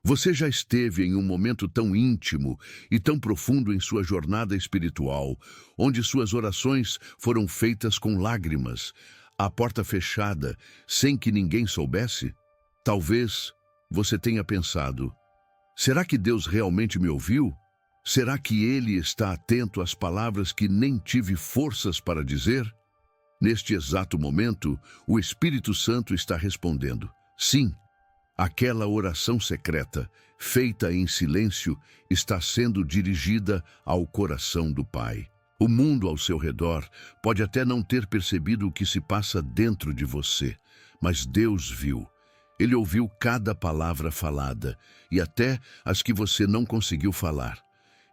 Você já esteve em um momento tão íntimo e tão profundo em sua jornada espiritual, onde suas orações foram feitas com lágrimas, à porta fechada, sem que ninguém soubesse? Talvez você tenha pensado: será que Deus realmente me ouviu? Será que Ele está atento às palavras que nem tive forças para dizer? Neste exato momento, o Espírito Santo está respondendo: sim. Aquela oração secreta, feita em silêncio, está sendo dirigida ao coração do Pai. O mundo ao seu redor pode até não ter percebido o que se passa dentro de você, mas Deus viu. Ele ouviu cada palavra falada, e até as que você não conseguiu falar.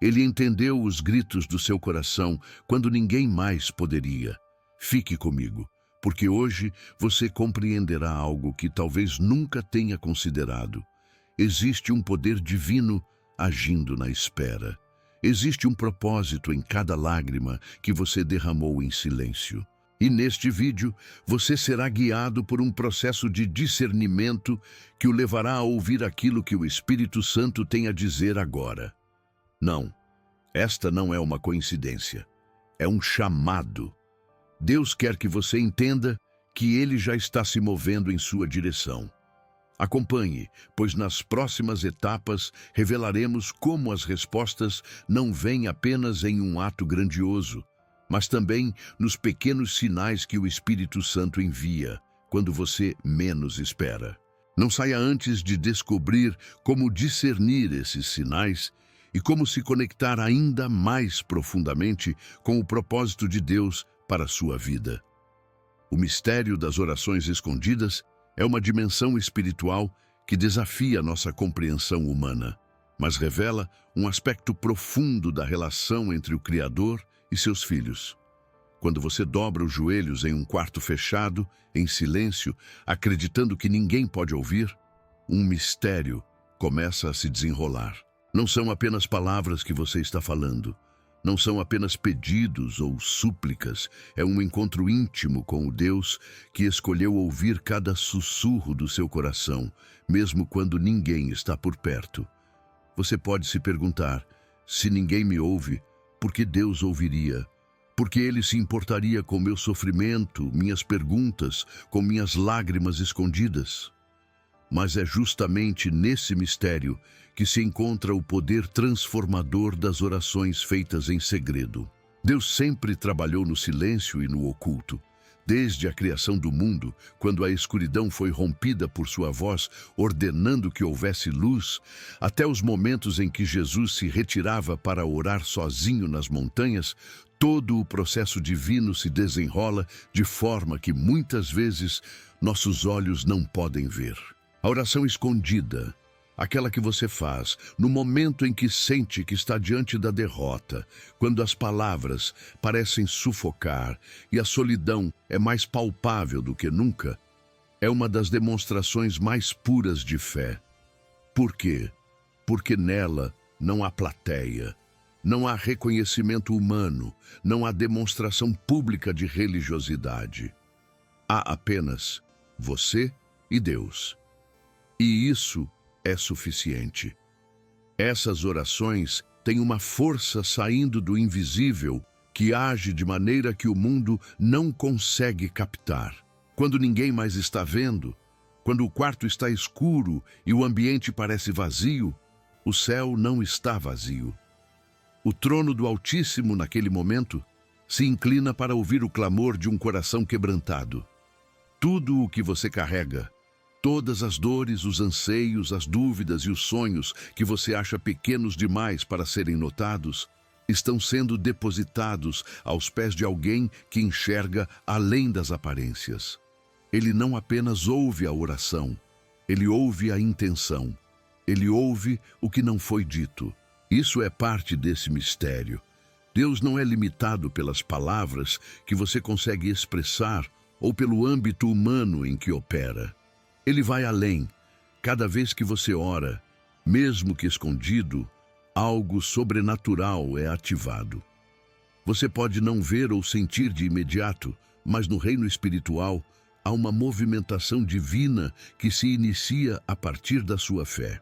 Ele entendeu os gritos do seu coração quando ninguém mais poderia. Fique comigo, porque hoje você compreenderá algo que talvez nunca tenha considerado. Existe um poder divino agindo na espera. Existe um propósito em cada lágrima que você derramou em silêncio. E neste vídeo, você será guiado por um processo de discernimento que o levará a ouvir aquilo que o Espírito Santo tem a dizer agora. Não, esta não é uma coincidência. É um chamado. Deus quer que você entenda que Ele já está se movendo em sua direção. Acompanhe, pois nas próximas etapas revelaremos como as respostas não vêm apenas em um ato grandioso, mas também nos pequenos sinais que o Espírito Santo envia, quando você menos espera. Não saia antes de descobrir como discernir esses sinais e como se conectar ainda mais profundamente com o propósito de Deus para a sua vida. O mistério das orações escondidas é uma dimensão espiritual que desafia nossa compreensão humana, mas revela um aspecto profundo da relação entre o Criador e seus filhos. Quando você dobra os joelhos em um quarto fechado, em silêncio, acreditando que ninguém pode ouvir, um mistério começa a se desenrolar. Não são apenas palavras que você está falando. Não são apenas pedidos ou súplicas, é um encontro íntimo com o Deus que escolheu ouvir cada sussurro do seu coração, mesmo quando ninguém está por perto. Você pode se perguntar: se ninguém me ouve, por que Deus ouviria? Porque Ele se importaria com meu sofrimento, minhas perguntas, com minhas lágrimas escondidas? Mas é justamente nesse mistério que se encontra o poder transformador das orações feitas em segredo. Deus sempre trabalhou no silêncio e no oculto. Desde a criação do mundo, quando a escuridão foi rompida por sua voz, ordenando que houvesse luz, até os momentos em que Jesus se retirava para orar sozinho nas montanhas, todo o processo divino se desenrola de forma que muitas vezes nossos olhos não podem ver. A oração escondida, aquela que você faz no momento em que sente que está diante da derrota, quando as palavras parecem sufocar e a solidão é mais palpável do que nunca, é uma das demonstrações mais puras de fé. Por quê? Porque nela não há plateia, não há reconhecimento humano, não há demonstração pública de religiosidade. Há apenas você e Deus. E isso é suficiente. Essas orações têm uma força saindo do invisível que age de maneira que o mundo não consegue captar. Quando ninguém mais está vendo, quando o quarto está escuro e o ambiente parece vazio, o céu não está vazio. O trono do Altíssimo, naquele momento, se inclina para ouvir o clamor de um coração quebrantado. Tudo o que você carrega, todas as dores, os anseios, as dúvidas e os sonhos que você acha pequenos demais para serem notados, estão sendo depositados aos pés de alguém que enxerga além das aparências. Ele não apenas ouve a oração, ele ouve a intenção. Ele ouve o que não foi dito. Isso é parte desse mistério. Deus não é limitado pelas palavras que você consegue expressar ou pelo âmbito humano em que opera. Ele vai além. Cada vez que você ora, mesmo que escondido, algo sobrenatural é ativado. Você pode não ver ou sentir de imediato, mas no reino espiritual há uma movimentação divina que se inicia a partir da sua fé.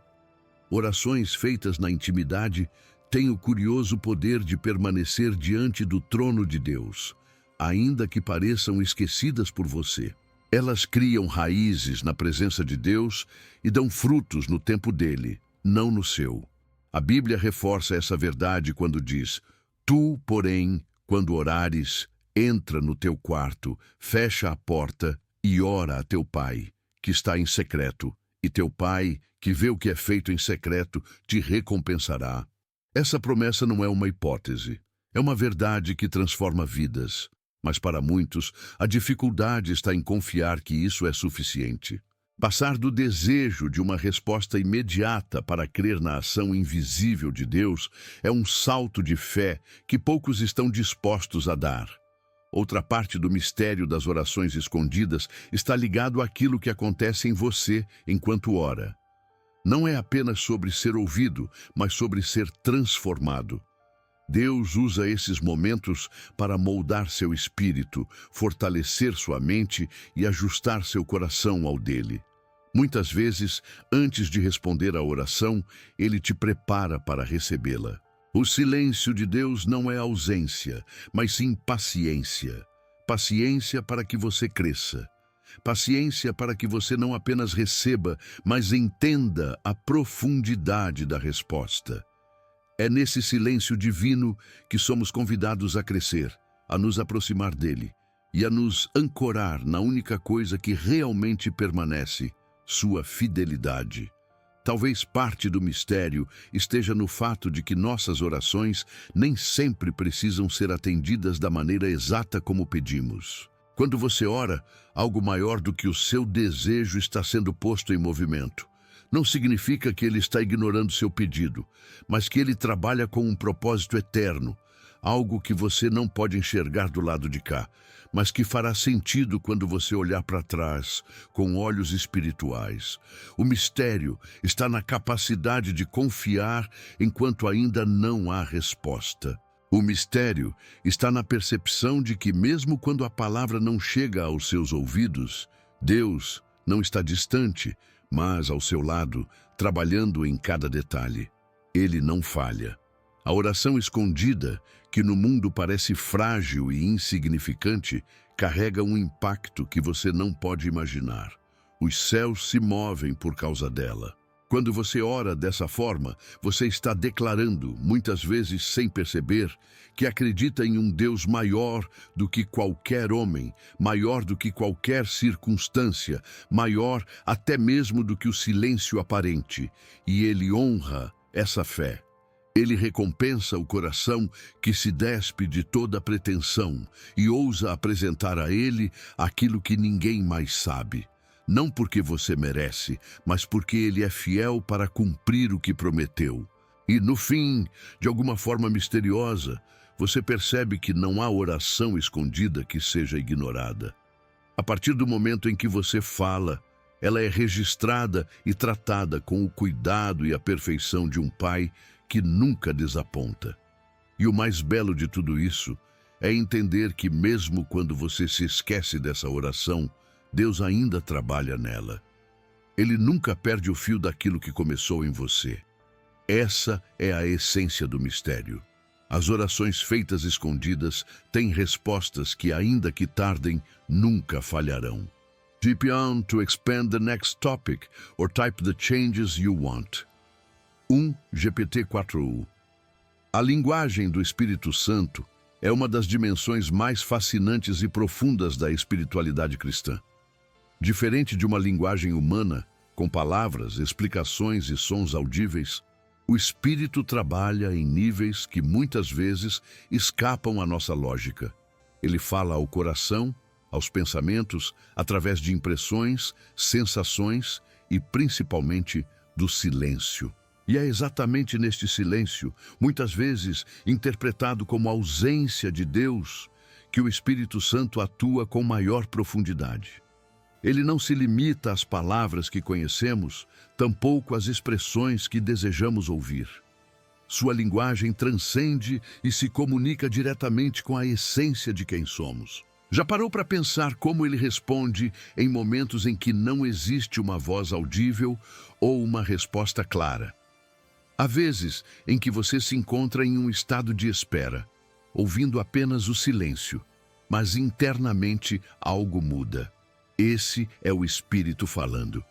Orações feitas na intimidade têm o curioso poder de permanecer diante do trono de Deus, ainda que pareçam esquecidas por você. Elas criam raízes na presença de Deus e dão frutos no tempo dele, não no seu. A Bíblia reforça essa verdade quando diz: Tu, porém, quando orares, entra no teu quarto, fecha a porta e ora a teu pai, que está em secreto, e teu pai, que vê o que é feito em secreto, te recompensará. Essa promessa não é uma hipótese, é uma verdade que transforma vidas. Mas para muitos, a dificuldade está em confiar que isso é suficiente. Passar do desejo de uma resposta imediata para crer na ação invisível de Deus é um salto de fé que poucos estão dispostos a dar. Outra parte do mistério das orações escondidas está ligado àquilo que acontece em você enquanto ora. Não é apenas sobre ser ouvido, mas sobre ser transformado. Deus usa esses momentos para moldar seu espírito, fortalecer sua mente e ajustar seu coração ao dele. Muitas vezes, antes de responder à oração, ele te prepara para recebê-la. O silêncio de Deus não é ausência, mas sim paciência. Paciência para que você cresça. Paciência para que você não apenas receba, mas entenda a profundidade da resposta. É nesse silêncio divino que somos convidados a crescer, a nos aproximar dele e a nos ancorar na única coisa que realmente permanece, sua fidelidade. Talvez parte do mistério esteja no fato de que nossas orações nem sempre precisam ser atendidas da maneira exata como pedimos. Quando você ora, algo maior do que o seu desejo está sendo posto em movimento. Não significa que ele está ignorando seu pedido, mas que ele trabalha com um propósito eterno, algo que você não pode enxergar do lado de cá, mas que fará sentido quando você olhar para trás, com olhos espirituais. O mistério está na capacidade de confiar enquanto ainda não há resposta. O mistério está na percepção de que mesmo quando a palavra não chega aos seus ouvidos, Deus não está distante, mas ao seu lado, trabalhando em cada detalhe. Ele não falha. A oração escondida, que no mundo parece frágil e insignificante, carrega um impacto que você não pode imaginar. Os céus se movem por causa dela. Quando você ora dessa forma, você está declarando, muitas vezes sem perceber, que acredita em um Deus maior do que qualquer homem, maior do que qualquer circunstância, maior até mesmo do que o silêncio aparente. E ele honra essa fé. Ele recompensa o coração que se despe de toda pretensão e ousa apresentar a ele aquilo que ninguém mais sabe. Não porque você merece, mas porque ele é fiel para cumprir o que prometeu. E no fim, de alguma forma misteriosa, você percebe que não há oração escondida que seja ignorada. A partir do momento em que você fala, ela é registrada e tratada com o cuidado e a perfeição de um pai que nunca desaponta. E o mais belo de tudo isso é entender que mesmo quando você se esquece dessa oração, Deus ainda trabalha nela. Ele nunca perde o fio daquilo que começou em você. Essa é a essência do mistério. As orações feitas escondidas têm respostas que, ainda que tardem, nunca falharão. Type on to expand the next topic or type the changes you want. 1. GPT-4u. A linguagem do Espírito Santo é uma das dimensões mais fascinantes e profundas da espiritualidade cristã. Diferente de uma linguagem humana, com palavras, explicações e sons audíveis, o Espírito trabalha em níveis que muitas vezes escapam à nossa lógica. Ele fala ao coração, aos pensamentos, através de impressões, sensações e, principalmente, do silêncio. E é exatamente neste silêncio, muitas vezes interpretado como ausência de Deus, que o Espírito Santo atua com maior profundidade. Ele não se limita às palavras que conhecemos, tampouco às expressões que desejamos ouvir. Sua linguagem transcende e se comunica diretamente com a essência de quem somos. Já parou para pensar como ele responde em momentos em que não existe uma voz audível ou uma resposta clara? Há vezes em que você se encontra em um estado de espera, ouvindo apenas o silêncio, mas internamente algo muda. Esse é o Espírito falando.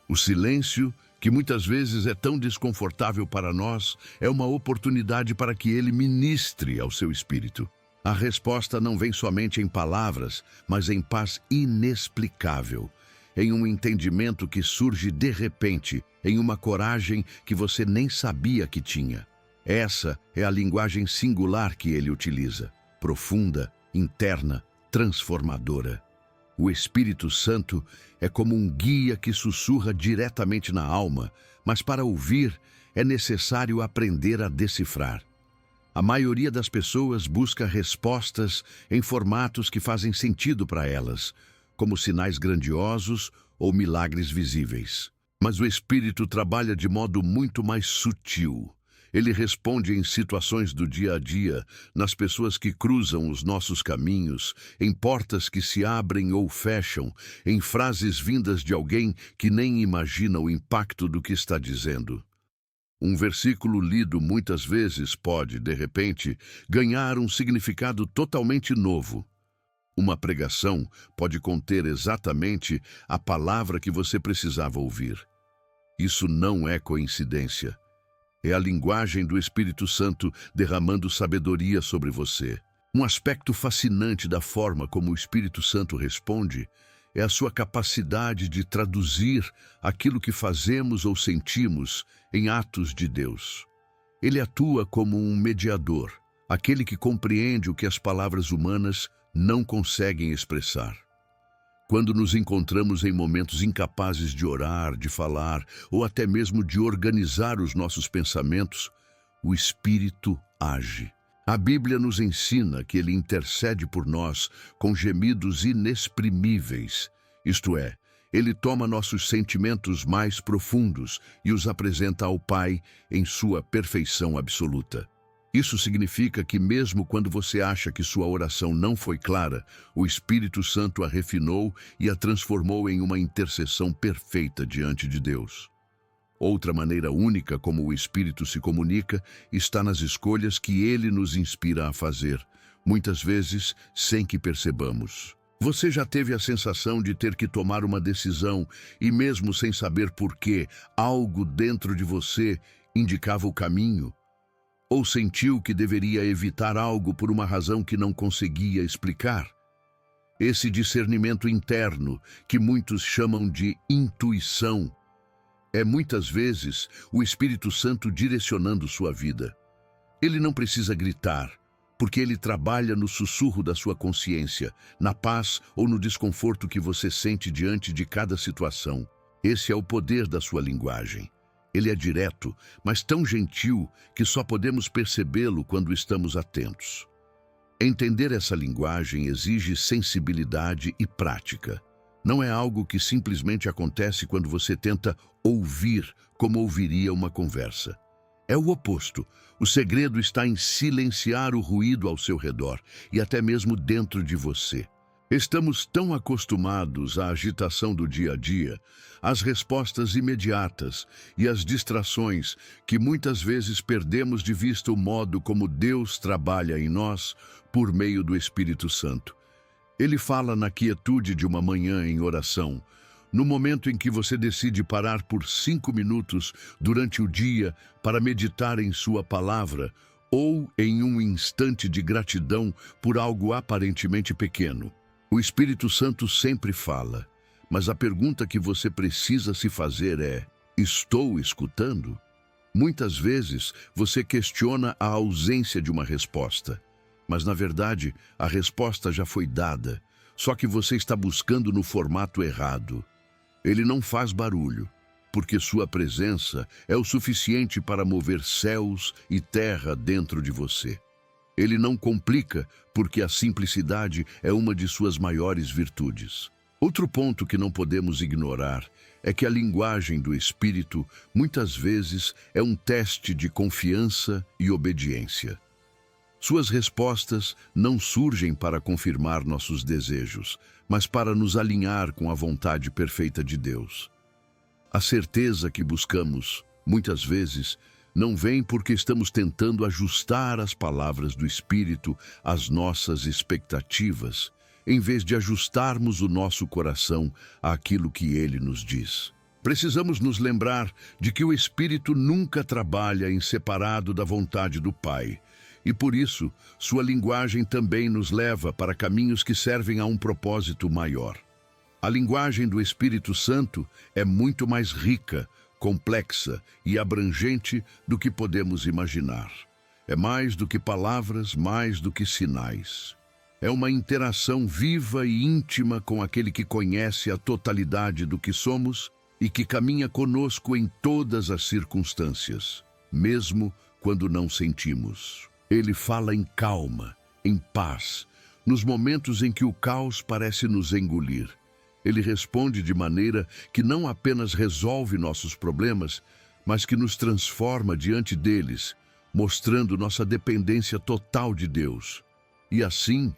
O silêncio, que muitas vezes é tão desconfortável para nós, é uma oportunidade para que ele ministre ao seu espírito. A resposta não vem somente em palavras, mas em paz inexplicável, em um entendimento que surge de repente, em uma coragem que você nem sabia que tinha. Essa é a linguagem singular que ele utiliza, profunda, interna, transformadora. O Espírito Santo é como um guia que sussurra diretamente na alma, mas para ouvir é necessário aprender a decifrar. A maioria das pessoas busca respostas em formatos que fazem sentido para elas, como sinais grandiosos ou milagres visíveis. Mas o Espírito trabalha de modo muito mais sutil. Ele responde em situações do dia a dia, nas pessoas que cruzam os nossos caminhos, em portas que se abrem ou fecham, em frases vindas de alguém que nem imagina o impacto do que está dizendo. Um versículo lido muitas vezes pode, de repente, ganhar um significado totalmente novo. Uma pregação pode conter exatamente a palavra que você precisava ouvir. Isso não é coincidência. É a linguagem do Espírito Santo derramando sabedoria sobre você. Um aspecto fascinante da forma como o Espírito Santo responde é a sua capacidade de traduzir aquilo que fazemos ou sentimos em atos de Deus. Ele atua como um mediador, aquele que compreende o que as palavras humanas não conseguem expressar. Quando nos encontramos em momentos incapazes de orar, de falar ou até mesmo de organizar os nossos pensamentos, o Espírito age. A Bíblia nos ensina que ele intercede por nós com gemidos inexprimíveis, isto é, ele toma nossos sentimentos mais profundos e os apresenta ao Pai em sua perfeição absoluta. Isso significa que mesmo quando você acha que sua oração não foi clara, o Espírito Santo a refinou e a transformou em uma intercessão perfeita diante de Deus. Outra maneira única como o Espírito se comunica está nas escolhas que ele nos inspira a fazer, muitas vezes sem que percebamos. Você já teve a sensação de ter que tomar uma decisão e mesmo sem saber por quê, algo dentro de você indicava o caminho? Ou sentiu que deveria evitar algo por uma razão que não conseguia explicar? Esse discernimento interno, que muitos chamam de intuição, é muitas vezes o Espírito Santo direcionando sua vida. Ele não precisa gritar, porque ele trabalha no sussurro da sua consciência, na paz ou no desconforto que você sente diante de cada situação. Esse é o poder da sua linguagem. Ele é direto, mas tão gentil que só podemos percebê-lo quando estamos atentos. Entender essa linguagem exige sensibilidade e prática. Não é algo que simplesmente acontece quando você tenta ouvir como ouviria uma conversa. É o oposto. O segredo está em silenciar o ruído ao seu redor e até mesmo dentro de você. Estamos tão acostumados à agitação do dia a dia, às respostas imediatas e às distrações, que muitas vezes perdemos de vista o modo como Deus trabalha em nós por meio do Espírito Santo. Ele fala na quietude de uma manhã em oração, no momento em que você decide parar por 5 minutos durante o dia para meditar em sua palavra, ou em um instante de gratidão por algo aparentemente pequeno. O Espírito Santo sempre fala, mas a pergunta que você precisa se fazer é: estou escutando? Muitas vezes você questiona a ausência de uma resposta, mas na verdade a resposta já foi dada, só que você está buscando no formato errado. Ele não faz barulho, porque sua presença é o suficiente para mover céus e terra dentro de você. Ele não complica, porque a simplicidade é uma de suas maiores virtudes. Outro ponto que não podemos ignorar é que a linguagem do Espírito muitas vezes é um teste de confiança e obediência. Suas respostas não surgem para confirmar nossos desejos, mas para nos alinhar com a vontade perfeita de Deus. A certeza que buscamos, muitas vezes, Não vem porque estamos tentando ajustar as palavras do Espírito às nossas expectativas, em vez de ajustarmos o nosso coração àquilo que ele nos diz. Precisamos nos lembrar de que o Espírito nunca trabalha em separado da vontade do Pai, e por isso sua linguagem também nos leva para caminhos que servem a um propósito maior. A linguagem do Espírito Santo é muito mais rica, complexa e abrangente do que podemos imaginar. É mais do que palavras, mais do que sinais. É uma interação viva e íntima com aquele que conhece a totalidade do que somos e que caminha conosco em todas as circunstâncias, mesmo quando não sentimos. Ele fala em calma, em paz, nos momentos em que o caos parece nos engolir. Ele responde de maneira que não apenas resolve nossos problemas, mas que nos transforma diante deles, mostrando nossa dependência total de Deus. E assim,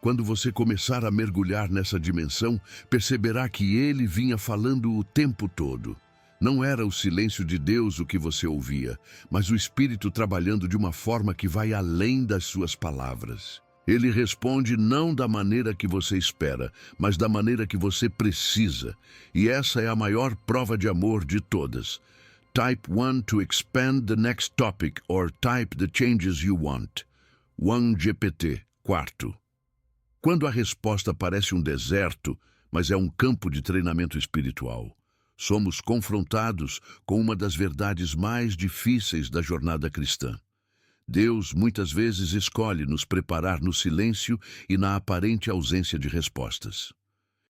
quando você começar a mergulhar nessa dimensão, perceberá que ele vinha falando o tempo todo. Não era o silêncio de Deus o que você ouvia, mas o Espírito trabalhando de uma forma que vai além das suas palavras. Ele responde não da maneira que você espera, mas da maneira que você precisa. E essa é a maior prova de amor de todas. Type 1 to expand the next topic or type the changes you want. 1GPT, 4. Quando a resposta parece um deserto, mas é um campo de treinamento espiritual, somos confrontados com uma das verdades mais difíceis da jornada cristã. Deus muitas vezes escolhe nos preparar no silêncio e na aparente ausência de respostas.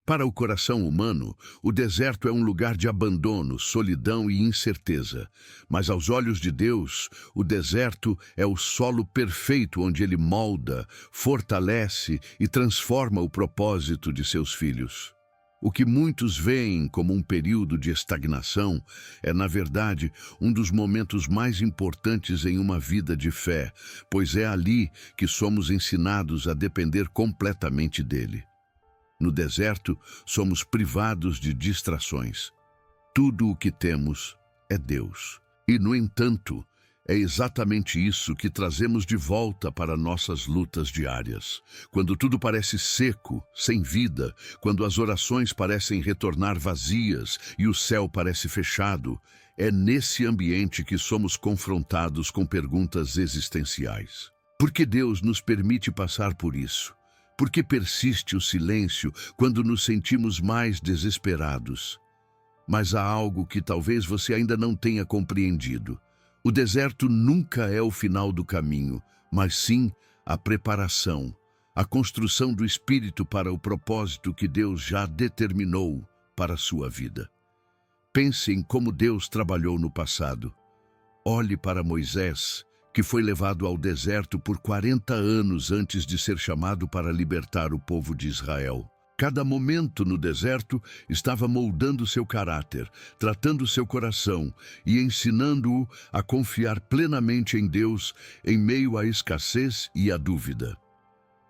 Para o coração humano, o deserto é um lugar de abandono, solidão e incerteza. Mas aos olhos de Deus, o deserto é o solo perfeito onde Ele molda, fortalece e transforma o propósito de seus filhos. O que muitos veem como um período de estagnação é, na verdade, um dos momentos mais importantes em uma vida de fé, pois é ali que somos ensinados a depender completamente dele. No deserto, somos privados de distrações. Tudo o que temos é Deus. E, no entanto, é exatamente isso que trazemos de volta para nossas lutas diárias. Quando tudo parece seco, sem vida, quando as orações parecem retornar vazias e o céu parece fechado, é nesse ambiente que somos confrontados com perguntas existenciais. Por que Deus nos permite passar por isso? Por que persiste o silêncio quando nos sentimos mais desesperados? Mas há algo que talvez você ainda não tenha compreendido. O deserto nunca é o final do caminho, mas sim a preparação, a construção do espírito para o propósito que Deus já determinou para a sua vida. Pense em como Deus trabalhou no passado. Olhe para Moisés, que foi levado ao deserto por 40 anos antes de ser chamado para libertar o povo de Israel. Cada momento no deserto estava moldando seu caráter, tratando seu coração e ensinando-o a confiar plenamente em Deus em meio à escassez e à dúvida.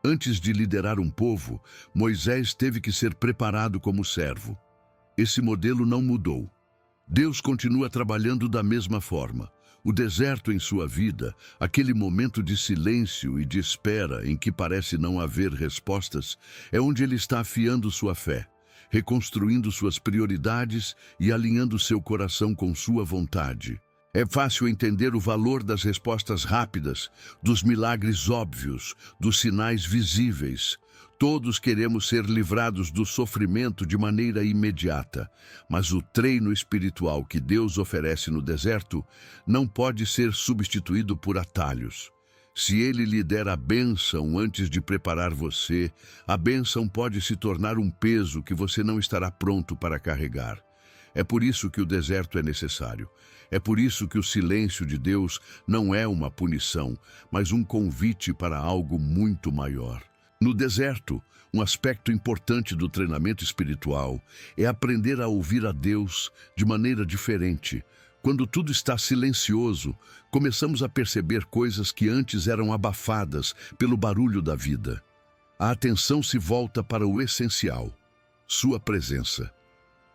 Antes de liderar um povo, Moisés teve que ser preparado como servo. Esse modelo não mudou. Deus continua trabalhando da mesma forma. O deserto em sua vida, aquele momento de silêncio e de espera em que parece não haver respostas, é onde ele está afiando sua fé, reconstruindo suas prioridades e alinhando seu coração com sua vontade. É fácil entender o valor das respostas rápidas, dos milagres óbvios, dos sinais visíveis. Todos queremos ser livrados do sofrimento de maneira imediata, mas o treino espiritual que Deus oferece no deserto não pode ser substituído por atalhos. Se Ele lhe der a bênção antes de preparar você, a bênção pode se tornar um peso que você não estará pronto para carregar. É por isso que o deserto é necessário. É por isso que o silêncio de Deus não é uma punição, mas um convite para algo muito maior. No deserto, um aspecto importante do treinamento espiritual é aprender a ouvir a Deus de maneira diferente. Quando tudo está silencioso, começamos a perceber coisas que antes eram abafadas pelo barulho da vida. A atenção se volta para o essencial, sua presença.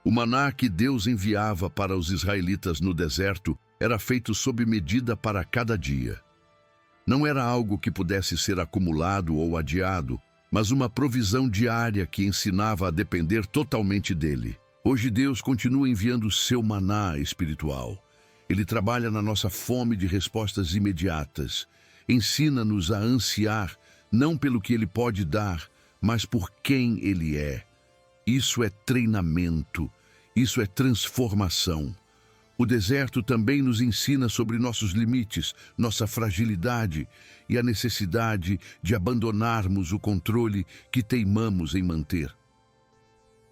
O maná que Deus enviava para os israelitas no deserto Era feito sob medida para cada dia. Não era algo que pudesse ser acumulado ou adiado, mas uma provisão diária que ensinava a depender totalmente dele. Hoje Deus continua enviando seu maná espiritual. Ele trabalha na nossa fome de respostas imediatas. Ensina-nos a ansiar, não pelo que ele pode dar, mas por quem ele é. Isso é treinamento, isso é transformação. O deserto também nos ensina sobre nossos limites, nossa fragilidade e a necessidade de abandonarmos o controle que teimamos em manter.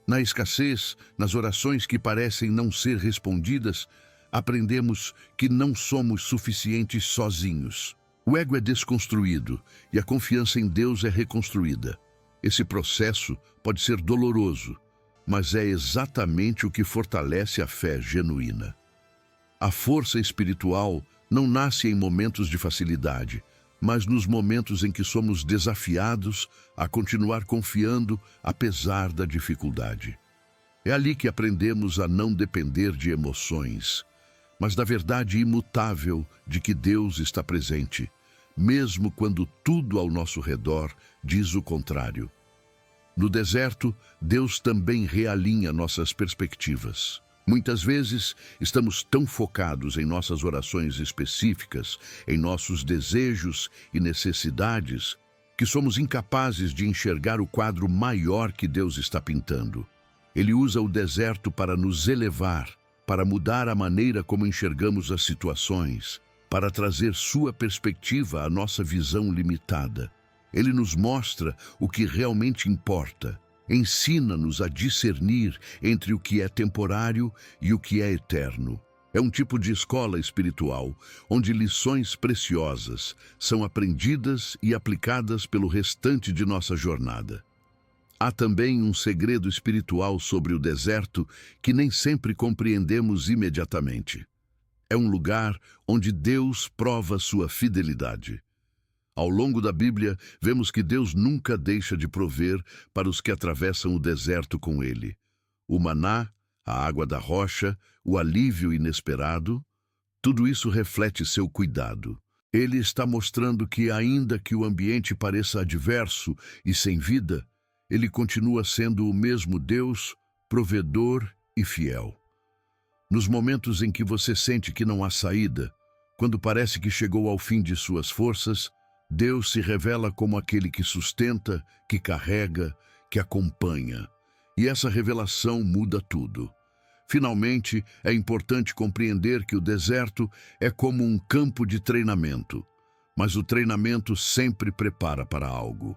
Na escassez, nas orações que parecem não ser respondidas, aprendemos que não somos suficientes sozinhos. O ego é desconstruído e a confiança em Deus é reconstruída. Esse processo pode ser doloroso, mas é exatamente o que fortalece a fé genuína. A força espiritual não nasce em momentos de facilidade, mas nos momentos em que somos desafiados a continuar confiando apesar da dificuldade. É ali que aprendemos a não depender de emoções, mas da verdade imutável de que Deus está presente, mesmo quando tudo ao nosso redor diz o contrário. No deserto, Deus também realinha nossas perspectivas. Muitas vezes, estamos tão focados em nossas orações específicas, em nossos desejos e necessidades, que somos incapazes de enxergar o quadro maior que Deus está pintando. Ele usa o deserto para nos elevar, para mudar a maneira como enxergamos as situações, para trazer sua perspectiva à nossa visão limitada. Ele nos mostra o que realmente importa. Ensina-nos a discernir entre o que é temporário e o que é eterno. É um tipo de escola espiritual, onde lições preciosas são aprendidas e aplicadas pelo restante de nossa jornada. Há também um segredo espiritual sobre o deserto que nem sempre compreendemos imediatamente. É um lugar onde Deus prova sua fidelidade. Ao longo da Bíblia, vemos que Deus nunca deixa de prover para os que atravessam o deserto com ele. O maná, a água da rocha, o alívio inesperado, tudo isso reflete seu cuidado. Ele está mostrando que, ainda que o ambiente pareça adverso e sem vida, ele continua sendo o mesmo Deus, provedor e fiel. Nos momentos em que você sente que não há saída, quando parece que chegou ao fim de suas forças, Deus se revela como aquele que sustenta, que carrega, que acompanha. E essa revelação muda tudo. Finalmente, é importante compreender que o deserto é como um campo de treinamento, mas o treinamento sempre prepara para algo.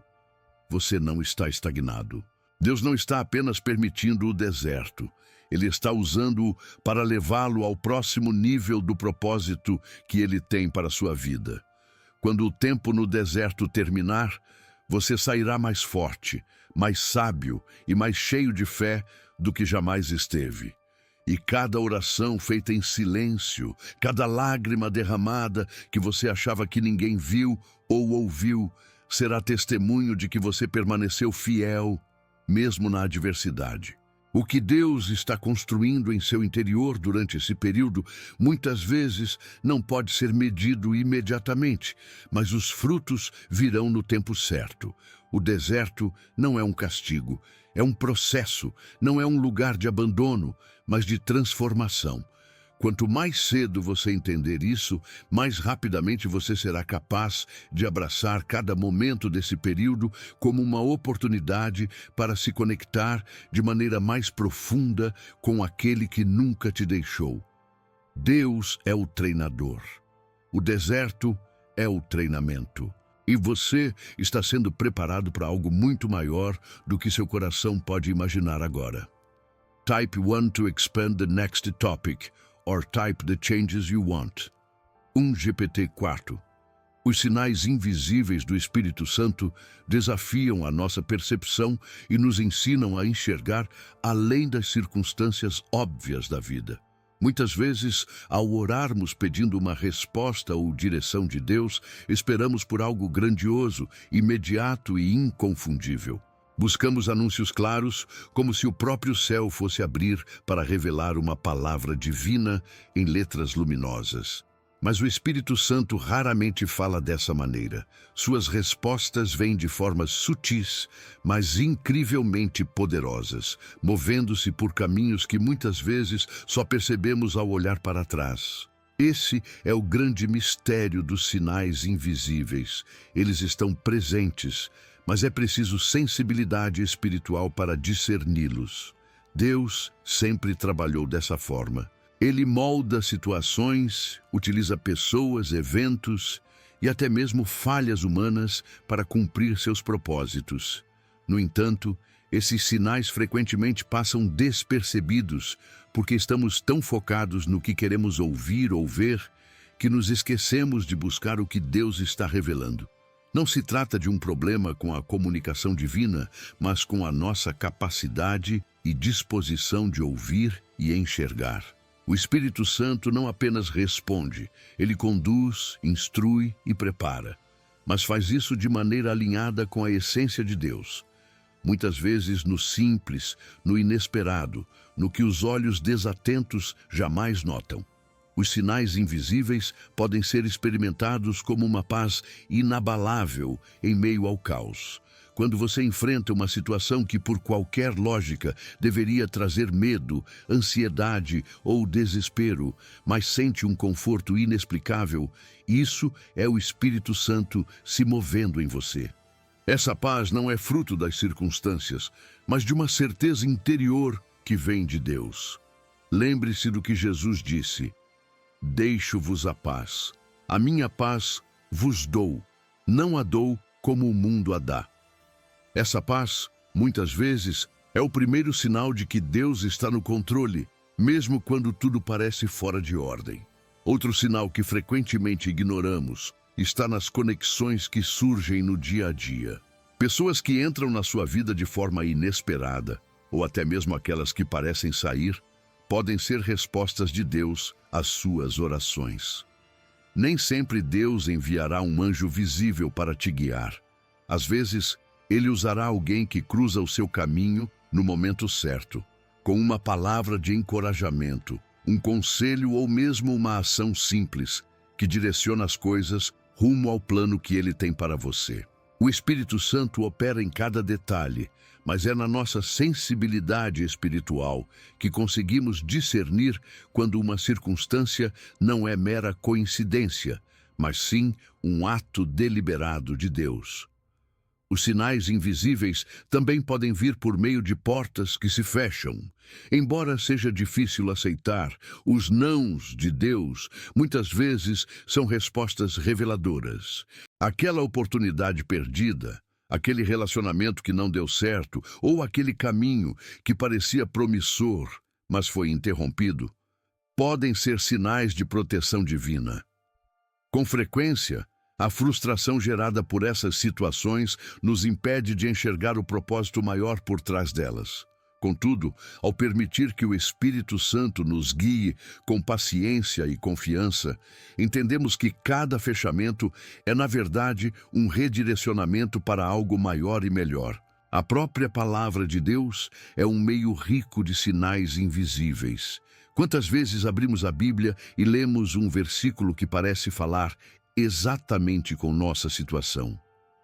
Você não está estagnado. Deus não está apenas permitindo o deserto. Ele está usando-o para levá-lo ao próximo nível do propósito que ele tem para a sua vida. Quando o tempo no deserto terminar, você sairá mais forte, mais sábio e mais cheio de fé do que jamais esteve. E cada oração feita em silêncio, cada lágrima derramada que você achava que ninguém viu ou ouviu, será testemunho de que você permaneceu fiel, mesmo na adversidade. O que Deus está construindo em seu interior durante esse período, muitas vezes não pode ser medido imediatamente, mas os frutos virão no tempo certo. O deserto não é um castigo, é um processo, não é um lugar de abandono, mas de transformação. Quanto mais cedo você entender isso, mais rapidamente você será capaz de abraçar cada momento desse período como uma oportunidade para se conectar de maneira mais profunda com aquele que nunca te deixou. Deus é o treinador. O deserto é o treinamento. E você está sendo preparado para algo muito maior do que seu coração pode imaginar agora. Type 1 to expand the next topic, or type the changes you want. 1 GPT-4. Os sinais invisíveis do Espírito Santo desafiam a nossa percepção e nos ensinam a enxergar além das circunstâncias óbvias da vida. Muitas vezes, ao orarmos pedindo uma resposta ou direção de Deus, esperamos por algo grandioso, imediato e inconfundível. Buscamos anúncios claros, como se o próprio céu fosse abrir para revelar uma palavra divina em letras luminosas. Mas o Espírito Santo raramente fala dessa maneira. Suas respostas vêm de formas sutis, mas incrivelmente poderosas, movendo-se por caminhos que muitas vezes só percebemos ao olhar para trás. Esse é o grande mistério dos sinais invisíveis. Eles estão presentes, mas é preciso sensibilidade espiritual para discerni-los. Deus sempre trabalhou dessa forma. Ele molda situações, utiliza pessoas, eventos e até mesmo falhas humanas para cumprir seus propósitos. No entanto, esses sinais frequentemente passam despercebidos porque estamos tão focados no que queremos ouvir ou ver que nos esquecemos de buscar o que Deus está revelando. Não se trata de um problema com a comunicação divina, mas com a nossa capacidade e disposição de ouvir e enxergar. O Espírito Santo não apenas responde, ele conduz, instrui e prepara, mas faz isso de maneira alinhada com a essência de Deus. Muitas vezes no simples, no inesperado, no que os olhos desatentos jamais notam. Os sinais invisíveis podem ser experimentados como uma paz inabalável em meio ao caos. Quando você enfrenta uma situação que, por qualquer lógica, deveria trazer medo, ansiedade ou desespero, mas sente um conforto inexplicável, isso é o Espírito Santo se movendo em você. Essa paz não é fruto das circunstâncias, mas de uma certeza interior que vem de Deus. Lembre-se do que Jesus disse: deixo-vos a paz. A minha paz vos dou. Não a dou como o mundo a dá. Essa paz, muitas vezes, é o primeiro sinal de que Deus está no controle, mesmo quando tudo parece fora de ordem. Outro sinal que frequentemente ignoramos está nas conexões que surgem no dia a dia. Pessoas que entram na sua vida de forma inesperada, ou até mesmo aquelas que parecem sair, podem ser respostas de Deus às suas orações. Nem sempre Deus enviará um anjo visível para te guiar. Às vezes, Ele usará alguém que cruza o seu caminho no momento certo, com uma palavra de encorajamento, um conselho ou mesmo uma ação simples que direciona as coisas rumo ao plano que Ele tem para você. O Espírito Santo opera em cada detalhe, mas é na nossa sensibilidade espiritual que conseguimos discernir quando uma circunstância não é mera coincidência, mas sim um ato deliberado de Deus. Os sinais invisíveis também podem vir por meio de portas que se fecham. Embora seja difícil aceitar, os nãos de Deus muitas vezes são respostas reveladoras. Aquela oportunidade perdida, aquele relacionamento que não deu certo, ou aquele caminho que parecia promissor, mas foi interrompido, podem ser sinais de proteção divina. Com frequência, a frustração gerada por essas situações nos impede de enxergar o propósito maior por trás delas. Contudo, ao permitir que o Espírito Santo nos guie com paciência e confiança, entendemos que cada fechamento é, na verdade, um redirecionamento para algo maior e melhor. A própria palavra de Deus é um meio rico de sinais invisíveis. Quantas vezes abrimos a Bíblia e lemos um versículo que parece falar exatamente com nossa situação?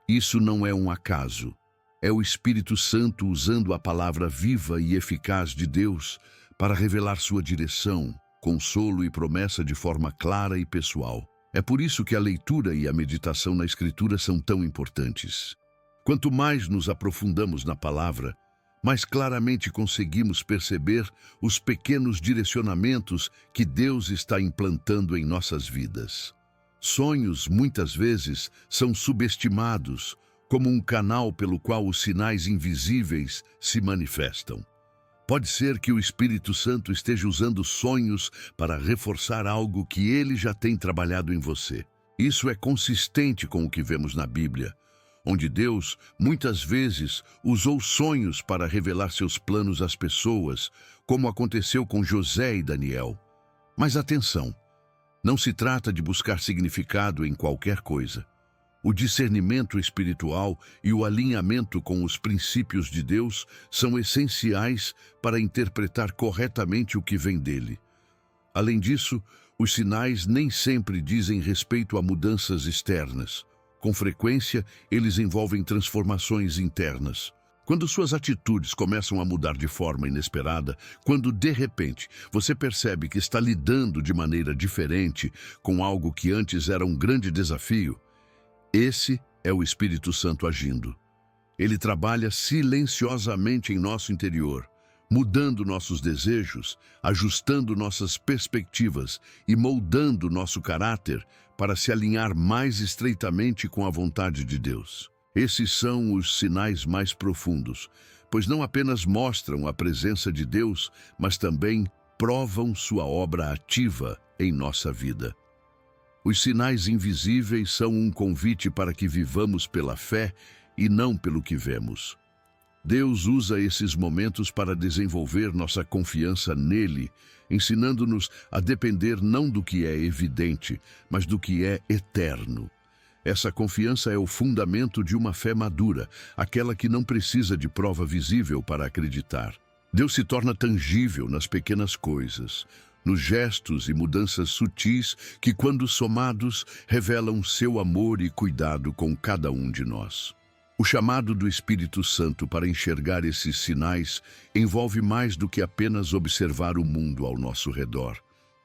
Isso não é um acaso. É o Espírito Santo usando a palavra viva e eficaz de Deus para revelar sua direção, consolo e promessa de forma clara e pessoal. É por isso que a leitura e a meditação na Escritura são tão importantes. Quanto mais nos aprofundamos na palavra, mais claramente conseguimos perceber os pequenos direcionamentos que Deus está implantando em nossas vidas. Sonhos, muitas vezes, são subestimados como um canal pelo qual os sinais invisíveis se manifestam. Pode ser que o Espírito Santo esteja usando sonhos para reforçar algo que ele já tem trabalhado em você. Isso é consistente com o que vemos na Bíblia, onde Deus, muitas vezes, usou sonhos para revelar seus planos às pessoas, como aconteceu com José e Daniel. Mas atenção! Não se trata de buscar significado em qualquer coisa. O discernimento espiritual e o alinhamento com os princípios de Deus são essenciais para interpretar corretamente o que vem dele. Além disso, os sinais nem sempre dizem respeito a mudanças externas. Com frequência, eles envolvem transformações internas. Quando suas atitudes começam a mudar de forma inesperada, quando de repente você percebe que está lidando de maneira diferente com algo que antes era um grande desafio, esse é o Espírito Santo agindo. Ele trabalha silenciosamente em nosso interior, mudando nossos desejos, ajustando nossas perspectivas e moldando nosso caráter para se alinhar mais estreitamente com a vontade de Deus. Esses são os sinais mais profundos, pois não apenas mostram a presença de Deus, mas também provam sua obra ativa em nossa vida. Os sinais invisíveis são um convite para que vivamos pela fé e não pelo que vemos. Deus usa esses momentos para desenvolver nossa confiança nele, ensinando-nos a depender não do que é evidente, mas do que é eterno. Essa confiança é o fundamento de uma fé madura, aquela que não precisa de prova visível para acreditar. Deus se torna tangível nas pequenas coisas, nos gestos e mudanças sutis que, quando somados, revelam seu amor e cuidado com cada um de nós. O chamado do Espírito Santo para enxergar esses sinais envolve mais do que apenas observar o mundo ao nosso redor.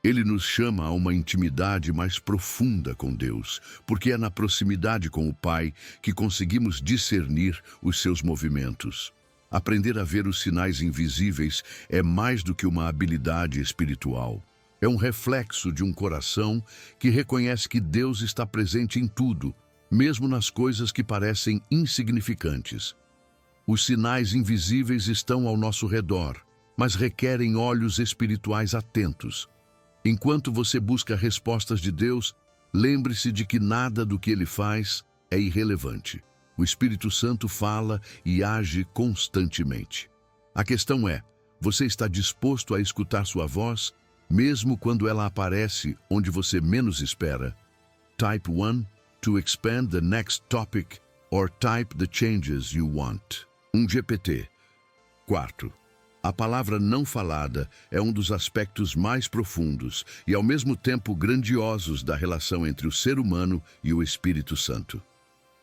Ele nos chama a uma intimidade mais profunda com Deus, porque é na proximidade com o Pai que conseguimos discernir os seus movimentos. Aprender a ver os sinais invisíveis é mais do que uma habilidade espiritual. É um reflexo de um coração que reconhece que Deus está presente em tudo, mesmo nas coisas que parecem insignificantes. Os sinais invisíveis estão ao nosso redor, mas requerem olhos espirituais atentos. Enquanto você busca respostas de Deus, lembre-se de que nada do que Ele faz é irrelevante. O Espírito Santo fala e age constantemente. A questão é, você está disposto a escutar sua voz, mesmo quando ela aparece onde você menos espera? Type 1 to expand the next topic or type the changes you want. GPT. 4. A palavra não falada é um dos aspectos mais profundos e ao mesmo tempo grandiosos da relação entre o ser humano e o Espírito Santo.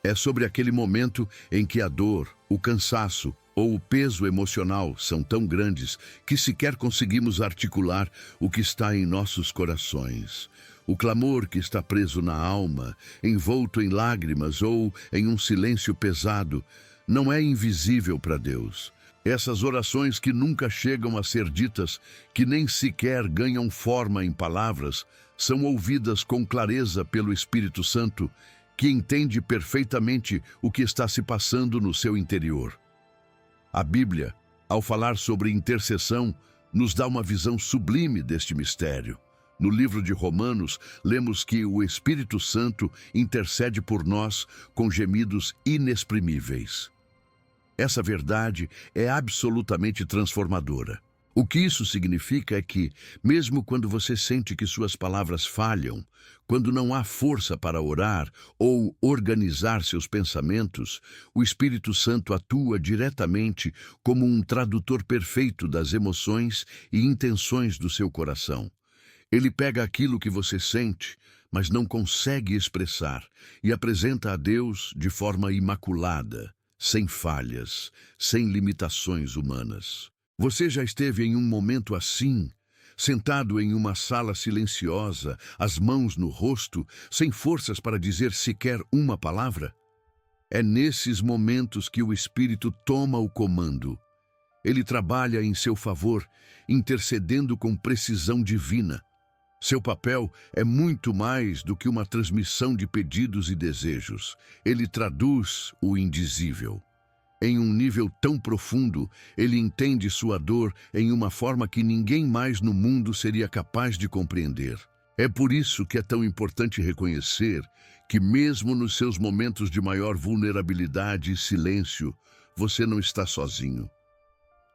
É sobre aquele momento em que a dor, o cansaço ou o peso emocional são tão grandes que sequer conseguimos articular o que está em nossos corações. O clamor que está preso na alma, envolto em lágrimas ou em um silêncio pesado, não é invisível para Deus. Essas orações que nunca chegam a ser ditas, que nem sequer ganham forma em palavras, são ouvidas com clareza pelo Espírito Santo, que entende perfeitamente o que está se passando no seu interior. A Bíblia, ao falar sobre intercessão, nos dá uma visão sublime deste mistério. No livro de Romanos, lemos que o Espírito Santo intercede por nós com gemidos inexprimíveis. Essa verdade é absolutamente transformadora. O que isso significa é que, mesmo quando você sente que suas palavras falham, quando não há força para orar ou organizar seus pensamentos, o Espírito Santo atua diretamente como um tradutor perfeito das emoções e intenções do seu coração. Ele pega aquilo que você sente, mas não consegue expressar, e apresenta a Deus de forma imaculada, sem falhas, sem limitações humanas. Você já esteve em um momento assim, sentado em uma sala silenciosa, as mãos no rosto, sem forças para dizer sequer uma palavra? É nesses momentos que o Espírito toma o comando. Ele trabalha em seu favor, intercedendo com precisão divina. Seu papel é muito mais do que uma transmissão de pedidos e desejos. Ele traduz o indizível. Em um nível tão profundo, ele entende sua dor em uma forma que ninguém mais no mundo seria capaz de compreender. É por isso que é tão importante reconhecer que, mesmo nos seus momentos de maior vulnerabilidade e silêncio, você não está sozinho.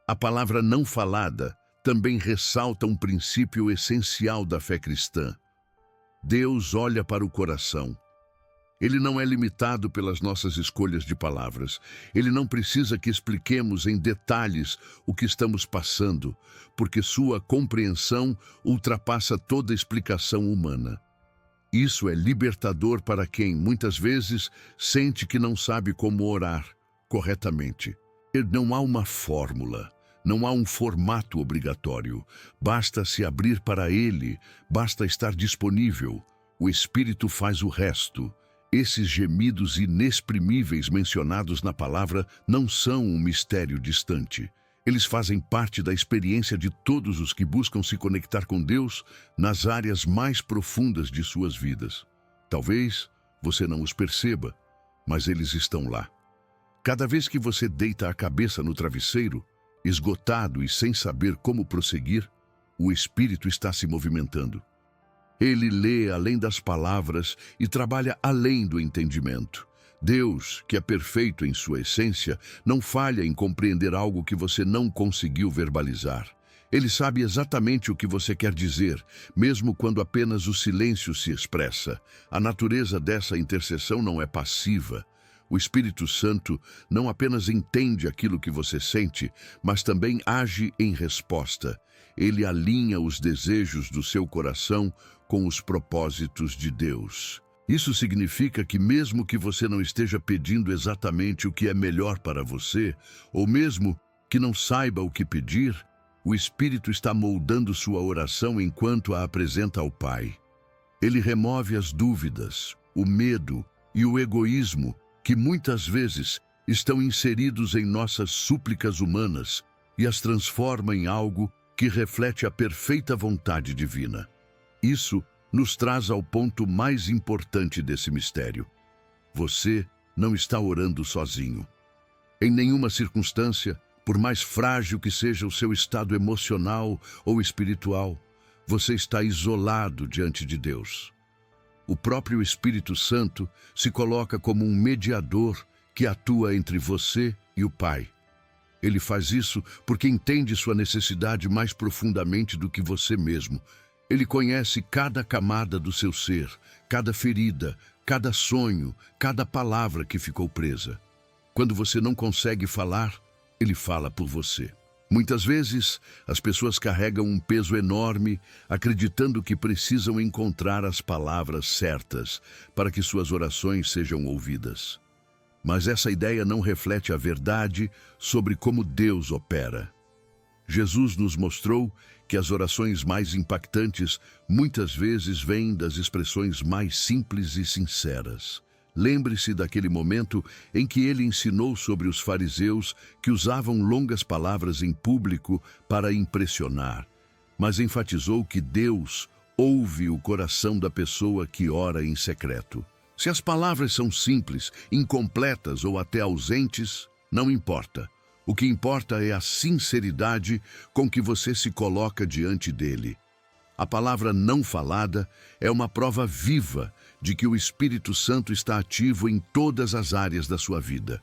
A palavra não falada também ressalta um princípio essencial da fé cristã. Deus olha para o coração. Ele não é limitado pelas nossas escolhas de palavras. Ele não precisa que expliquemos em detalhes o que estamos passando, porque sua compreensão ultrapassa toda explicação humana. Isso é libertador para quem, muitas vezes, sente que não sabe como orar corretamente. Não há uma fórmula, não há um formato obrigatório. Basta se abrir para ele, basta estar disponível. O Espírito faz o resto. Esses gemidos inexprimíveis mencionados na palavra não são um mistério distante. Eles fazem parte da experiência de todos os que buscam se conectar com Deus nas áreas mais profundas de suas vidas. Talvez você não os perceba, mas eles estão lá. Cada vez que você deita a cabeça no travesseiro, esgotado e sem saber como prosseguir, o Espírito está se movimentando. Ele lê além das palavras e trabalha além do entendimento. Deus, que é perfeito em sua essência, não falha em compreender algo que você não conseguiu verbalizar. Ele sabe exatamente o que você quer dizer, mesmo quando apenas o silêncio se expressa. A natureza dessa intercessão não é passiva. O Espírito Santo não apenas entende aquilo que você sente, mas também age em resposta. Ele alinha os desejos do seu coração com os propósitos de Deus. Isso significa que mesmo que você não esteja pedindo exatamente o que é melhor para você, ou mesmo que não saiba o que pedir, o Espírito está moldando sua oração enquanto a apresenta ao Pai. Ele remove as dúvidas, o medo e o egoísmo que muitas vezes estão inseridos em nossas súplicas humanas e as transforma em algo que reflete a perfeita vontade divina. Isso nos traz ao ponto mais importante desse mistério. Você não está orando sozinho. Em nenhuma circunstância, por mais frágil que seja o seu estado emocional ou espiritual, você está isolado diante de Deus. O próprio Espírito Santo se coloca como um mediador que atua entre você e o Pai. Ele faz isso porque entende sua necessidade mais profundamente do que você mesmo. Ele conhece cada camada do seu ser, cada ferida, cada sonho, cada palavra que ficou presa. Quando você não consegue falar, ele fala por você. Muitas vezes, as pessoas carregam um peso enorme, acreditando que precisam encontrar as palavras certas para que suas orações sejam ouvidas. Mas essa ideia não reflete a verdade sobre como Deus opera. Jesus nos mostrou que as orações mais impactantes muitas vezes vêm das expressões mais simples e sinceras. Lembre-se daquele momento em que ele ensinou sobre os fariseus que usavam longas palavras em público para impressionar, mas enfatizou que Deus ouve o coração da pessoa que ora em secreto. Se as palavras são simples, incompletas ou até ausentes, não importa. O que importa é a sinceridade com que você se coloca diante dele. A palavra não falada é uma prova viva de que o Espírito Santo está ativo em todas as áreas da sua vida.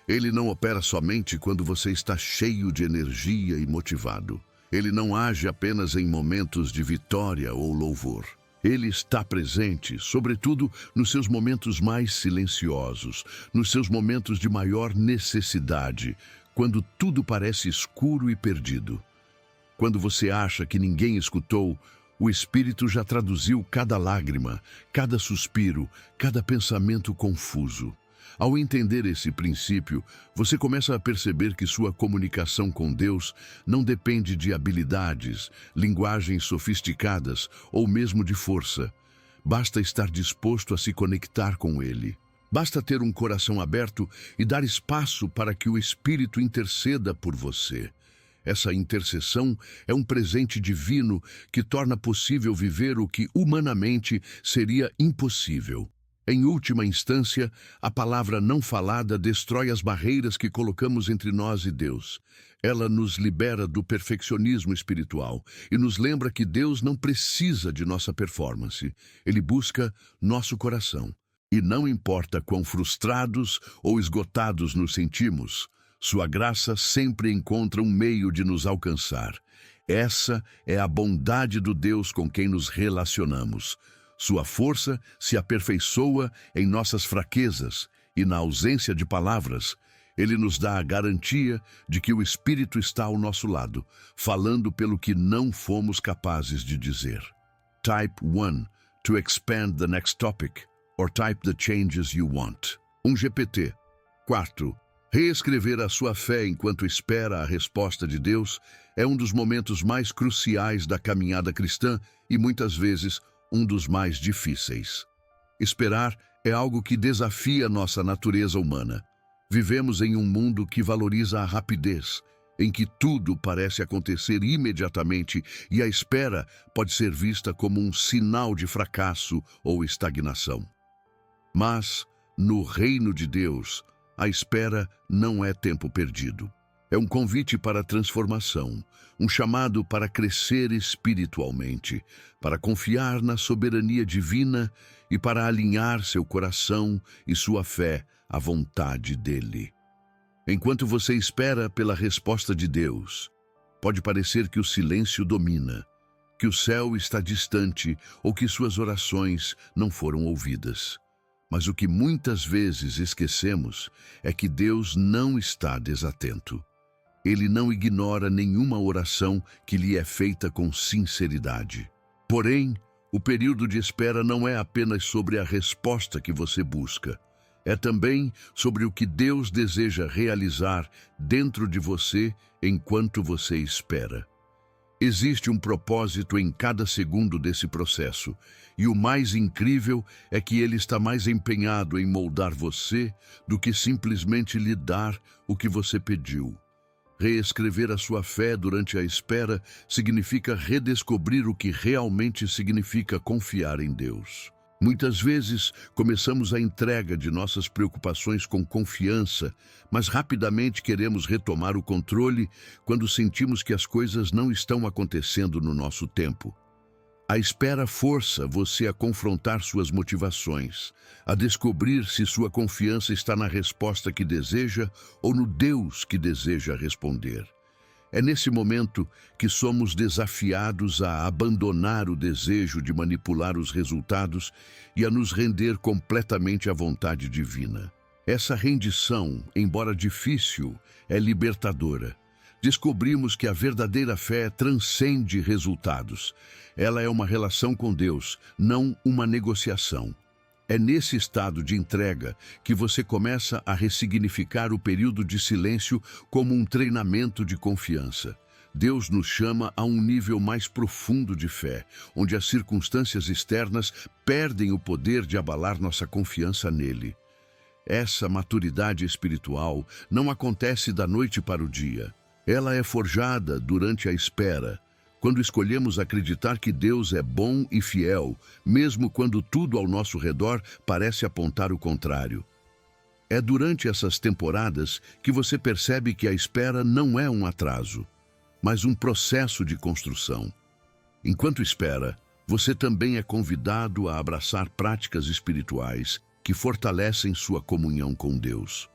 Ele não opera somente quando você está cheio de energia e motivado. Ele não age apenas em momentos de vitória ou louvor. Ele está presente, sobretudo, nos seus momentos mais silenciosos, nos seus momentos de maior necessidade, quando tudo parece escuro e perdido. Quando você acha que ninguém escutou, o Espírito já traduziu cada lágrima, cada suspiro, cada pensamento confuso. Ao entender esse princípio, você começa a perceber que sua comunicação com Deus não depende de habilidades, linguagens sofisticadas ou mesmo de força. Basta estar disposto a se conectar com Ele. Basta ter um coração aberto e dar espaço para que o Espírito interceda por você. Essa intercessão é um presente divino que torna possível viver o que humanamente seria impossível. Em última instância, a palavra não falada destrói as barreiras que colocamos entre nós e Deus. Ela nos libera do perfeccionismo espiritual e nos lembra que Deus não precisa de nossa performance. Ele busca nosso coração. E não importa quão frustrados ou esgotados nos sentimos, sua graça sempre encontra um meio de nos alcançar. Essa é a bondade do Deus com quem nos relacionamos. Sua força se aperfeiçoa em nossas fraquezas e, na ausência de palavras, Ele nos dá a garantia de que o Espírito está ao nosso lado, falando pelo que não fomos capazes de dizer. Type 1 to expand the next topic, or type the changes you want. GPT. 4. Reescrever a sua fé enquanto espera a resposta de Deus é um dos momentos mais cruciais da caminhada cristã e, muitas vezes, um dos mais difíceis. Esperar é algo que desafia nossa natureza humana. Vivemos em um mundo que valoriza a rapidez, em que tudo parece acontecer imediatamente e a espera pode ser vista como um sinal de fracasso ou estagnação. Mas, no reino de Deus, a espera não é tempo perdido. É um convite para a transformação, um chamado para crescer espiritualmente, para confiar na soberania divina e para alinhar seu coração e sua fé à vontade dele. Enquanto você espera pela resposta de Deus, pode parecer que o silêncio domina, que o céu está distante ou que suas orações não foram ouvidas. Mas o que muitas vezes esquecemos é que Deus não está desatento. Ele não ignora nenhuma oração que lhe é feita com sinceridade. Porém, o período de espera não é apenas sobre a resposta que você busca. É também sobre o que Deus deseja realizar dentro de você enquanto você espera. Existe um propósito em cada segundo desse processo, e o mais incrível é que Ele está mais empenhado em moldar você do que simplesmente lhe dar o que você pediu. Reescrever a sua fé durante a espera significa redescobrir o que realmente significa confiar em Deus. Muitas vezes, começamos a entrega de nossas preocupações com confiança, mas rapidamente queremos retomar o controle quando sentimos que as coisas não estão acontecendo no nosso tempo. A espera força você a confrontar suas motivações, a descobrir se sua confiança está na resposta que deseja ou no Deus que deseja responder. É nesse momento que somos desafiados a abandonar o desejo de manipular os resultados e a nos render completamente à vontade divina. Essa rendição, embora difícil, é libertadora. Descobrimos que a verdadeira fé transcende resultados. Ela é uma relação com Deus, não uma negociação. É nesse estado de entrega que você começa a ressignificar o período de silêncio como um treinamento de confiança. Deus nos chama a um nível mais profundo de fé, onde as circunstâncias externas perdem o poder de abalar nossa confiança nele. Essa maturidade espiritual não acontece da noite para o dia. Ela é forjada durante a espera, quando escolhemos acreditar que Deus é bom e fiel, mesmo quando tudo ao nosso redor parece apontar o contrário. É durante essas temporadas que você percebe que a espera não é um atraso, mas um processo de construção. Enquanto espera, você também é convidado a abraçar práticas espirituais que fortalecem sua comunhão com Deus.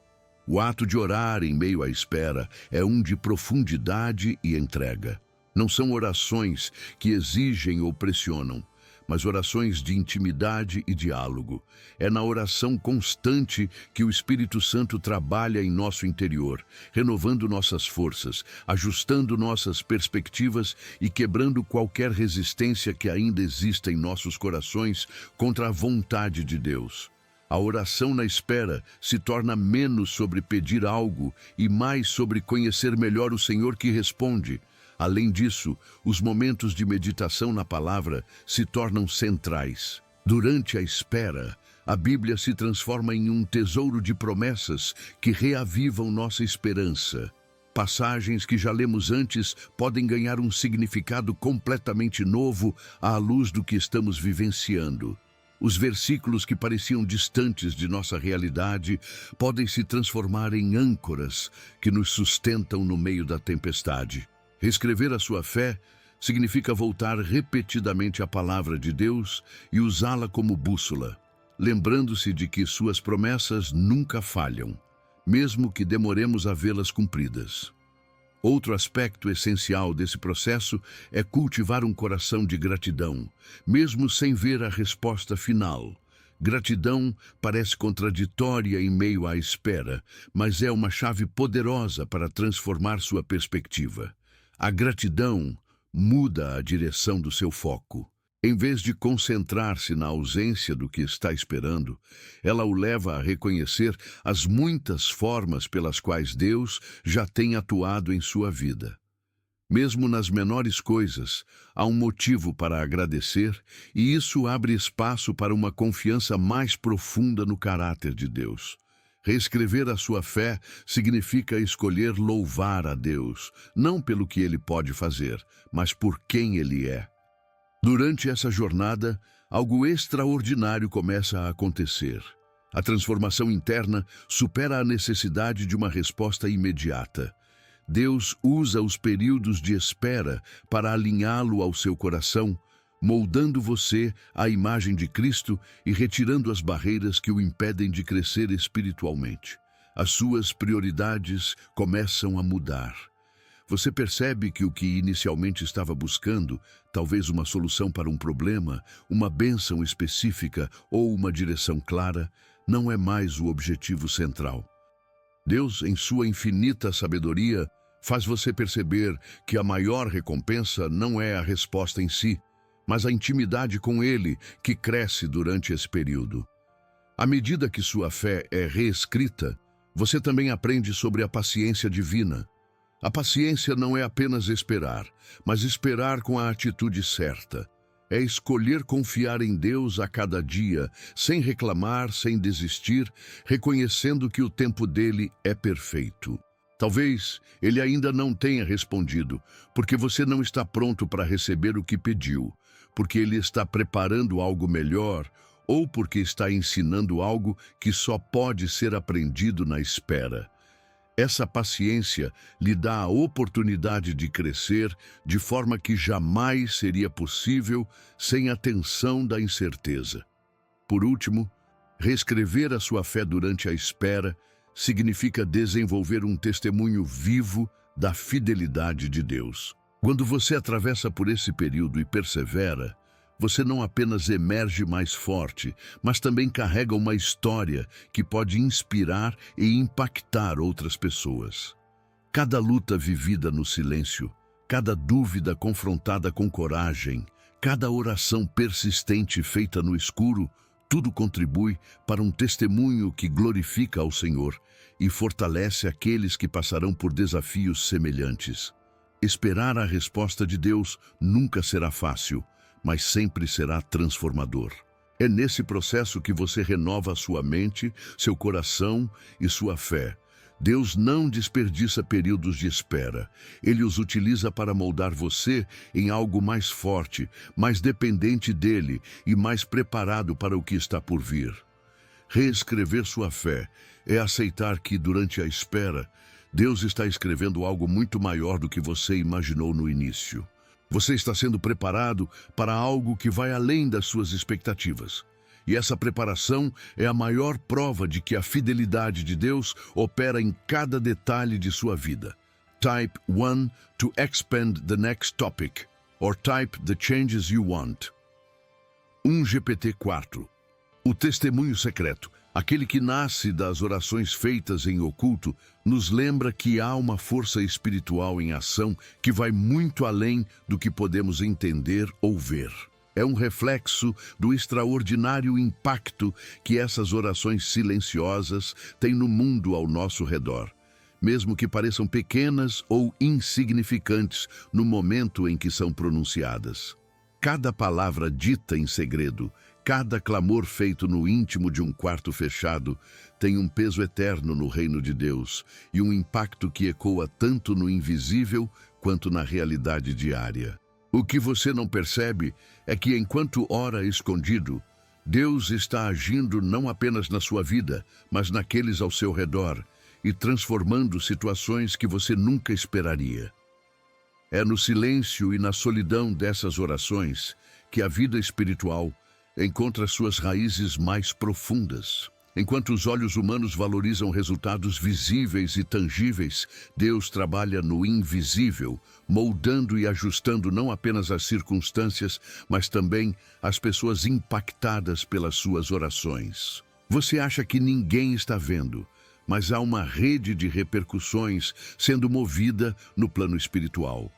O ato de orar em meio à espera é um de profundidade e entrega. Não são orações que exigem ou pressionam, mas orações de intimidade e diálogo. É na oração constante que o Espírito Santo trabalha em nosso interior, renovando nossas forças, ajustando nossas perspectivas e quebrando qualquer resistência que ainda exista em nossos corações contra a vontade de Deus. A oração na espera se torna menos sobre pedir algo e mais sobre conhecer melhor o Senhor que responde. Além disso, os momentos de meditação na palavra se tornam centrais. Durante a espera, a Bíblia se transforma em um tesouro de promessas que reavivam nossa esperança. Passagens que já lemos antes podem ganhar um significado completamente novo à luz do que estamos vivenciando. Os versículos que pareciam distantes de nossa realidade podem se transformar em âncoras que nos sustentam no meio da tempestade. Reescrever a sua fé significa voltar repetidamente à palavra de Deus e usá-la como bússola, lembrando-se de que suas promessas nunca falham, mesmo que demoremos a vê-las cumpridas. Outro aspecto essencial desse processo é cultivar um coração de gratidão, mesmo sem ver a resposta final. Gratidão parece contraditória em meio à espera, mas é uma chave poderosa para transformar sua perspectiva. A gratidão muda a direção do seu foco. Em vez de concentrar-se na ausência do que está esperando, ela o leva a reconhecer as muitas formas pelas quais Deus já tem atuado em sua vida. Mesmo nas menores coisas, há um motivo para agradecer, e isso abre espaço para uma confiança mais profunda no caráter de Deus. Reescrever a sua fé significa escolher louvar a Deus, não pelo que Ele pode fazer, mas por quem Ele é. Durante essa jornada, algo extraordinário começa a acontecer. A transformação interna supera a necessidade de uma resposta imediata. Deus usa os períodos de espera para alinhá-lo ao seu coração, moldando você à imagem de Cristo e retirando as barreiras que o impedem de crescer espiritualmente. As suas prioridades começam a mudar. Você percebe que o que inicialmente estava buscando, talvez uma solução para um problema, uma bênção específica ou uma direção clara, não é mais o objetivo central. Deus, em sua infinita sabedoria, faz você perceber que a maior recompensa não é a resposta em si, mas a intimidade com Ele que cresce durante esse período. À medida que sua fé é reescrita, você também aprende sobre a paciência divina. A paciência não é apenas esperar, mas esperar com a atitude certa. É escolher confiar em Deus a cada dia, sem reclamar, sem desistir, reconhecendo que o tempo dele é perfeito. Talvez ele ainda não tenha respondido, porque você não está pronto para receber o que pediu, porque ele está preparando algo melhor, ou porque está ensinando algo que só pode ser aprendido na espera. Essa paciência lhe dá a oportunidade de crescer de forma que jamais seria possível sem a tensão da incerteza. Por último, reescrever a sua fé durante a espera significa desenvolver um testemunho vivo da fidelidade de Deus. Quando você atravessa por esse período e persevera, você não apenas emerge mais forte, mas também carrega uma história que pode inspirar e impactar outras pessoas. Cada luta vivida no silêncio, cada dúvida confrontada com coragem, cada oração persistente feita no escuro, tudo contribui para um testemunho que glorifica ao Senhor e fortalece aqueles que passarão por desafios semelhantes. Esperar a resposta de Deus nunca será fácil, mas sempre será transformador. É nesse processo que você renova sua mente, seu coração e sua fé. Deus não desperdiça períodos de espera. Ele os utiliza para moldar você em algo mais forte, mais dependente dele e mais preparado para o que está por vir. Reescrever sua fé é aceitar que, durante a espera, Deus está escrevendo algo muito maior do que você imaginou no início. Você está sendo preparado para algo que vai além das suas expectativas. E essa preparação é a maior prova de que a fidelidade de Deus opera em cada detalhe de sua vida. Type 1 to expand the next topic, or type the changes you want. 1 GPT-4. O testemunho secreto, aquele que nasce das orações feitas em oculto, nos lembra que há uma força espiritual em ação que vai muito além do que podemos entender ou ver. É um reflexo do extraordinário impacto que essas orações silenciosas têm no mundo ao nosso redor, mesmo que pareçam pequenas ou insignificantes no momento em que são pronunciadas. Cada palavra dita em segredo, cada clamor feito no íntimo de um quarto fechado tem um peso eterno no reino de Deus e um impacto que ecoa tanto no invisível quanto na realidade diária. O que você não percebe é que, enquanto ora escondido, Deus está agindo não apenas na sua vida, mas naqueles ao seu redor e transformando situações que você nunca esperaria. É no silêncio e na solidão dessas orações que a vida espiritual encontra suas raízes mais profundas. Enquanto os olhos humanos valorizam resultados visíveis e tangíveis, Deus trabalha no invisível, moldando e ajustando não apenas as circunstâncias, mas também as pessoas impactadas pelas suas orações. Você acha que ninguém está vendo, mas há uma rede de repercussões sendo movida no plano espiritual.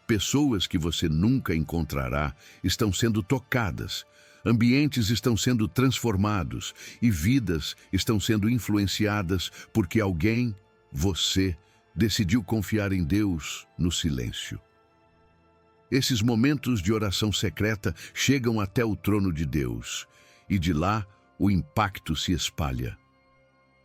Pessoas que você nunca encontrará estão sendo tocadas. Ambientes estão sendo transformados e vidas estão sendo influenciadas porque alguém, você, decidiu confiar em Deus no silêncio. Esses momentos de oração secreta chegam até o trono de Deus e de lá o impacto se espalha.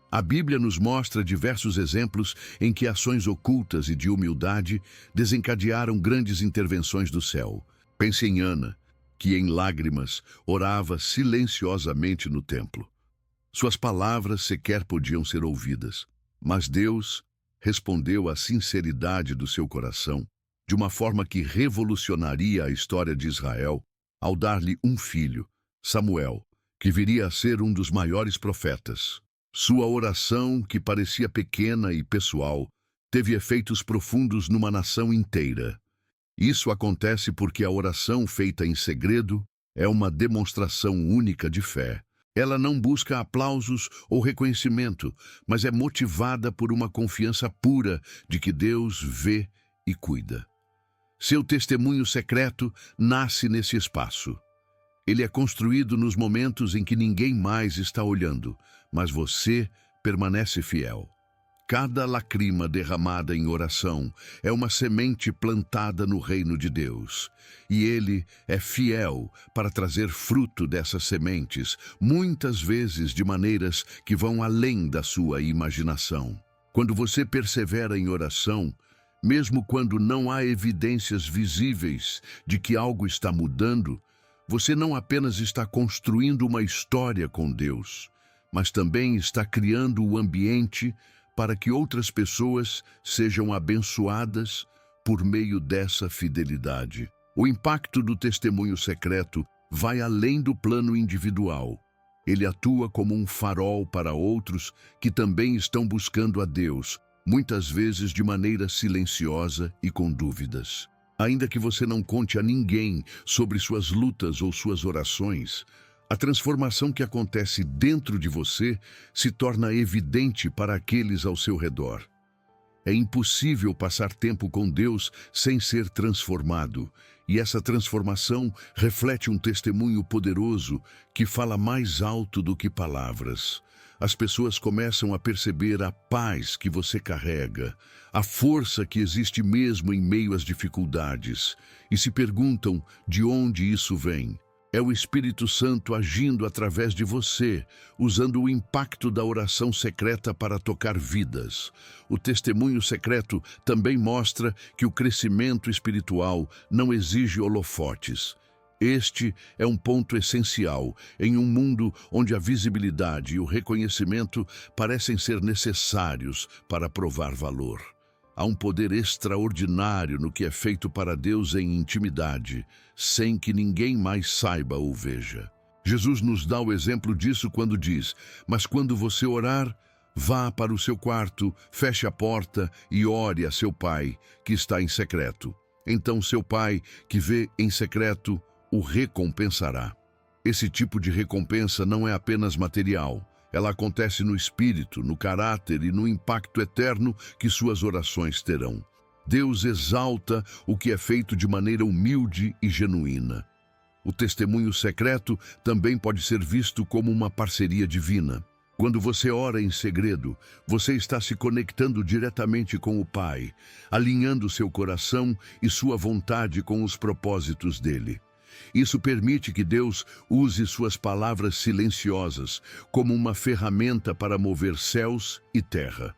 A Bíblia nos mostra diversos exemplos em que ações ocultas e de humildade desencadearam grandes intervenções do céu. Pense em Ana, que em lágrimas orava silenciosamente no templo. Suas palavras sequer podiam ser ouvidas, mas Deus respondeu à sinceridade do seu coração de uma forma que revolucionaria a história de Israel ao dar-lhe um filho, Samuel, que viria a ser um dos maiores profetas. Sua oração, que parecia pequena e pessoal, teve efeitos profundos numa nação inteira. Isso acontece porque a oração feita em segredo é uma demonstração única de fé. Ela não busca aplausos ou reconhecimento, mas é motivada por uma confiança pura de que Deus vê e cuida. Seu testemunho secreto nasce nesse espaço. Ele é construído nos momentos em que ninguém mais está olhando, mas você permanece fiel. Cada lágrima derramada em oração é uma semente plantada no reino de Deus. E Ele é fiel para trazer fruto dessas sementes, muitas vezes de maneiras que vão além da sua imaginação. Quando você persevera em oração, mesmo quando não há evidências visíveis de que algo está mudando, você não apenas está construindo uma história com Deus, mas também está criando o ambiente para que outras pessoas sejam abençoadas por meio dessa fidelidade. O impacto do testemunho secreto vai além do plano individual. Ele atua como um farol para outros que também estão buscando a Deus, muitas vezes de maneira silenciosa e com dúvidas. Ainda que você não conte a ninguém sobre suas lutas ou suas orações, a transformação que acontece dentro de você se torna evidente para aqueles ao seu redor. É impossível passar tempo com Deus sem ser transformado, e essa transformação reflete um testemunho poderoso que fala mais alto do que palavras. As pessoas começam a perceber a paz que você carrega, a força que existe mesmo em meio às dificuldades, e se perguntam de onde isso vem. É o Espírito Santo agindo através de você, usando o impacto da oração secreta para tocar vidas. O testemunho secreto também mostra que o crescimento espiritual não exige holofotes. Este é um ponto essencial em um mundo onde a visibilidade e o reconhecimento parecem ser necessários para provar valor. Há um poder extraordinário no que é feito para Deus em intimidade, sem que ninguém mais saiba ou veja. Jesus nos dá o exemplo disso quando diz: "Mas quando você orar, vá para o seu quarto, feche a porta e ore a seu Pai, que está em secreto. Então seu Pai, que vê em secreto, o recompensará." Esse tipo de recompensa não é apenas material. Ela acontece no espírito, no caráter e no impacto eterno que suas orações terão. Deus exalta o que é feito de maneira humilde e genuína. O testemunho secreto também pode ser visto como uma parceria divina. Quando você ora em segredo, você está se conectando diretamente com o Pai, alinhando seu coração e sua vontade com os propósitos dele. Isso permite que Deus use suas palavras silenciosas como uma ferramenta para mover céus e terra.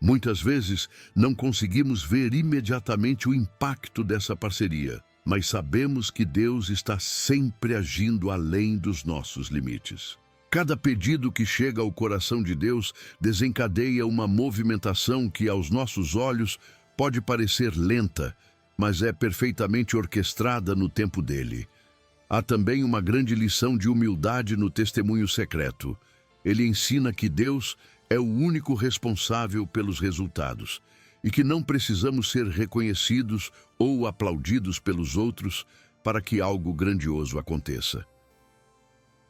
Muitas vezes não conseguimos ver imediatamente o impacto dessa parceria, mas sabemos que Deus está sempre agindo além dos nossos limites. Cada pedido que chega ao coração de Deus desencadeia uma movimentação que, aos nossos olhos, pode parecer lenta, mas é perfeitamente orquestrada no tempo dele. Há também uma grande lição de humildade no testemunho secreto. Ele ensina que Deus é o único responsável pelos resultados e que não precisamos ser reconhecidos ou aplaudidos pelos outros para que algo grandioso aconteça.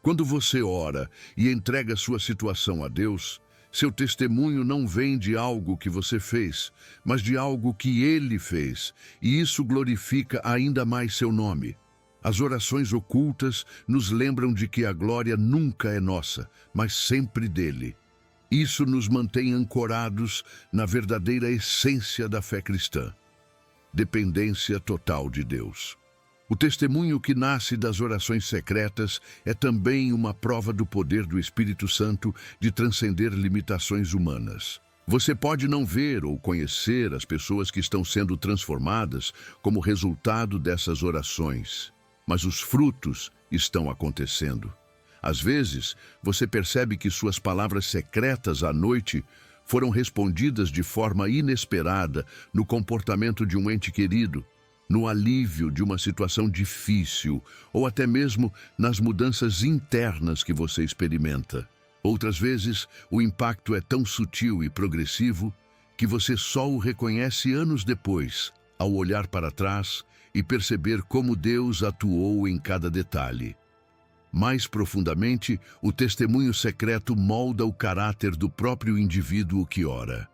Quando você ora e entrega sua situação a Deus, seu testemunho não vem de algo que você fez, mas de algo que Ele fez, e isso glorifica ainda mais seu nome. As orações ocultas nos lembram de que a glória nunca é nossa, mas sempre dele. Isso nos mantém ancorados na verdadeira essência da fé cristã: dependência total de Deus. O testemunho que nasce das orações secretas é também uma prova do poder do Espírito Santo de transcender limitações humanas. Você pode não ver ou conhecer as pessoas que estão sendo transformadas como resultado dessas orações, mas os frutos estão acontecendo. Às vezes, você percebe que suas palavras secretas à noite foram respondidas de forma inesperada no comportamento de um ente querido, no alívio de uma situação difícil ou até mesmo nas mudanças internas que você experimenta. Outras vezes, o impacto é tão sutil e progressivo que você só o reconhece anos depois, ao olhar para trás e perceber como Deus atuou em cada detalhe. Mais profundamente, o testemunho secreto molda o caráter do próprio indivíduo que ora.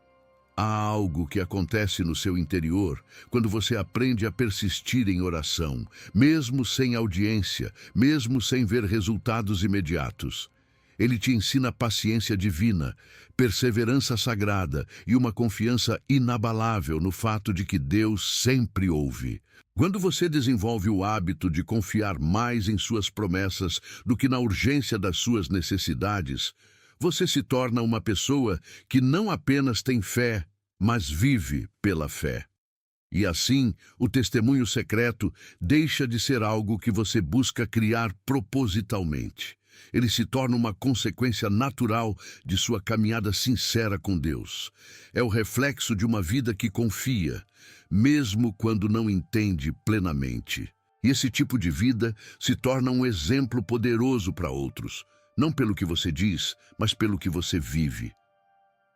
Há algo que acontece no seu interior quando você aprende a persistir em oração, mesmo sem audiência, mesmo sem ver resultados imediatos. Ele te ensina paciência divina, perseverança sagrada e uma confiança inabalável no fato de que Deus sempre ouve. Quando você desenvolve o hábito de confiar mais em suas promessas do que na urgência das suas necessidades, você se torna uma pessoa que não apenas tem fé, mas vive pela fé. E assim, o testemunho secreto deixa de ser algo que você busca criar propositalmente. Ele se torna uma consequência natural de sua caminhada sincera com Deus. É o reflexo de uma vida que confia, mesmo quando não entende plenamente. E esse tipo de vida se torna um exemplo poderoso para outros, não pelo que você diz, mas pelo que você vive.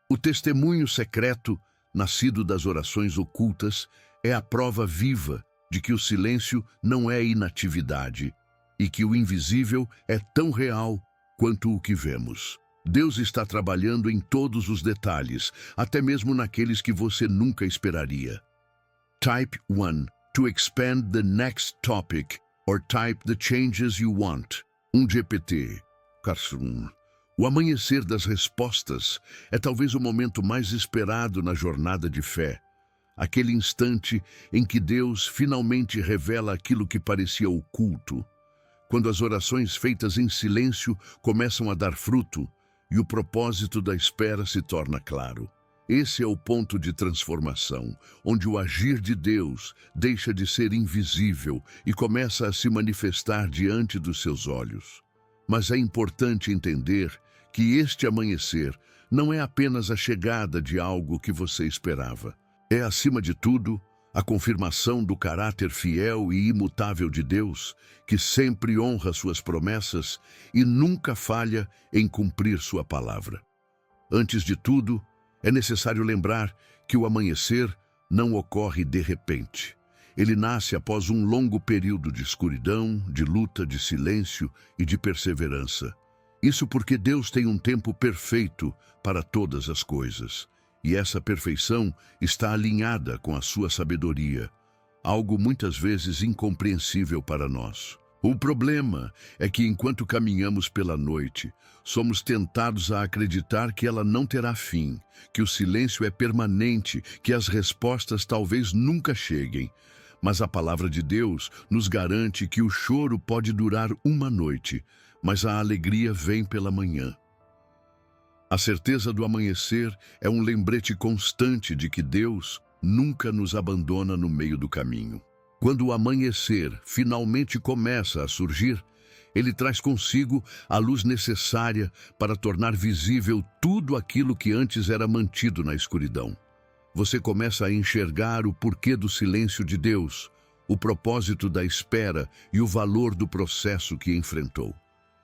O testemunho secreto, nascido das orações ocultas, é a prova viva de que o silêncio não é inatividade e que o invisível é tão real quanto o que vemos. Deus está trabalhando em todos os detalhes, até mesmo naqueles que você nunca esperaria. Type 1 to expand the next topic or type the changes you want. GPT. O amanhecer das respostas é talvez o momento mais esperado na jornada de fé. Aquele instante em que Deus finalmente revela aquilo que parecia oculto. Quando as orações feitas em silêncio começam a dar fruto e o propósito da espera se torna claro. Esse é o ponto de transformação, onde o agir de Deus deixa de ser invisível e começa a se manifestar diante dos seus olhos. Mas é importante entender que este amanhecer não é apenas a chegada de algo que você esperava. É, acima de tudo, a confirmação do caráter fiel e imutável de Deus, que sempre honra suas promessas e nunca falha em cumprir sua palavra. Antes de tudo, é necessário lembrar que o amanhecer não ocorre de repente. Ele nasce após um longo período de escuridão, de luta, de silêncio e de perseverança. Isso porque Deus tem um tempo perfeito para todas as coisas. E essa perfeição está alinhada com a sua sabedoria, algo muitas vezes incompreensível para nós. O problema é que enquanto caminhamos pela noite, somos tentados a acreditar que ela não terá fim, que o silêncio é permanente, que as respostas talvez nunca cheguem. Mas a palavra de Deus nos garante que o choro pode durar uma noite, mas a alegria vem pela manhã. A certeza do amanhecer é um lembrete constante de que Deus nunca nos abandona no meio do caminho. Quando o amanhecer finalmente começa a surgir, ele traz consigo a luz necessária para tornar visível tudo aquilo que antes era mantido na escuridão. Você começa a enxergar o porquê do silêncio de Deus, o propósito da espera e o valor do processo que enfrentou.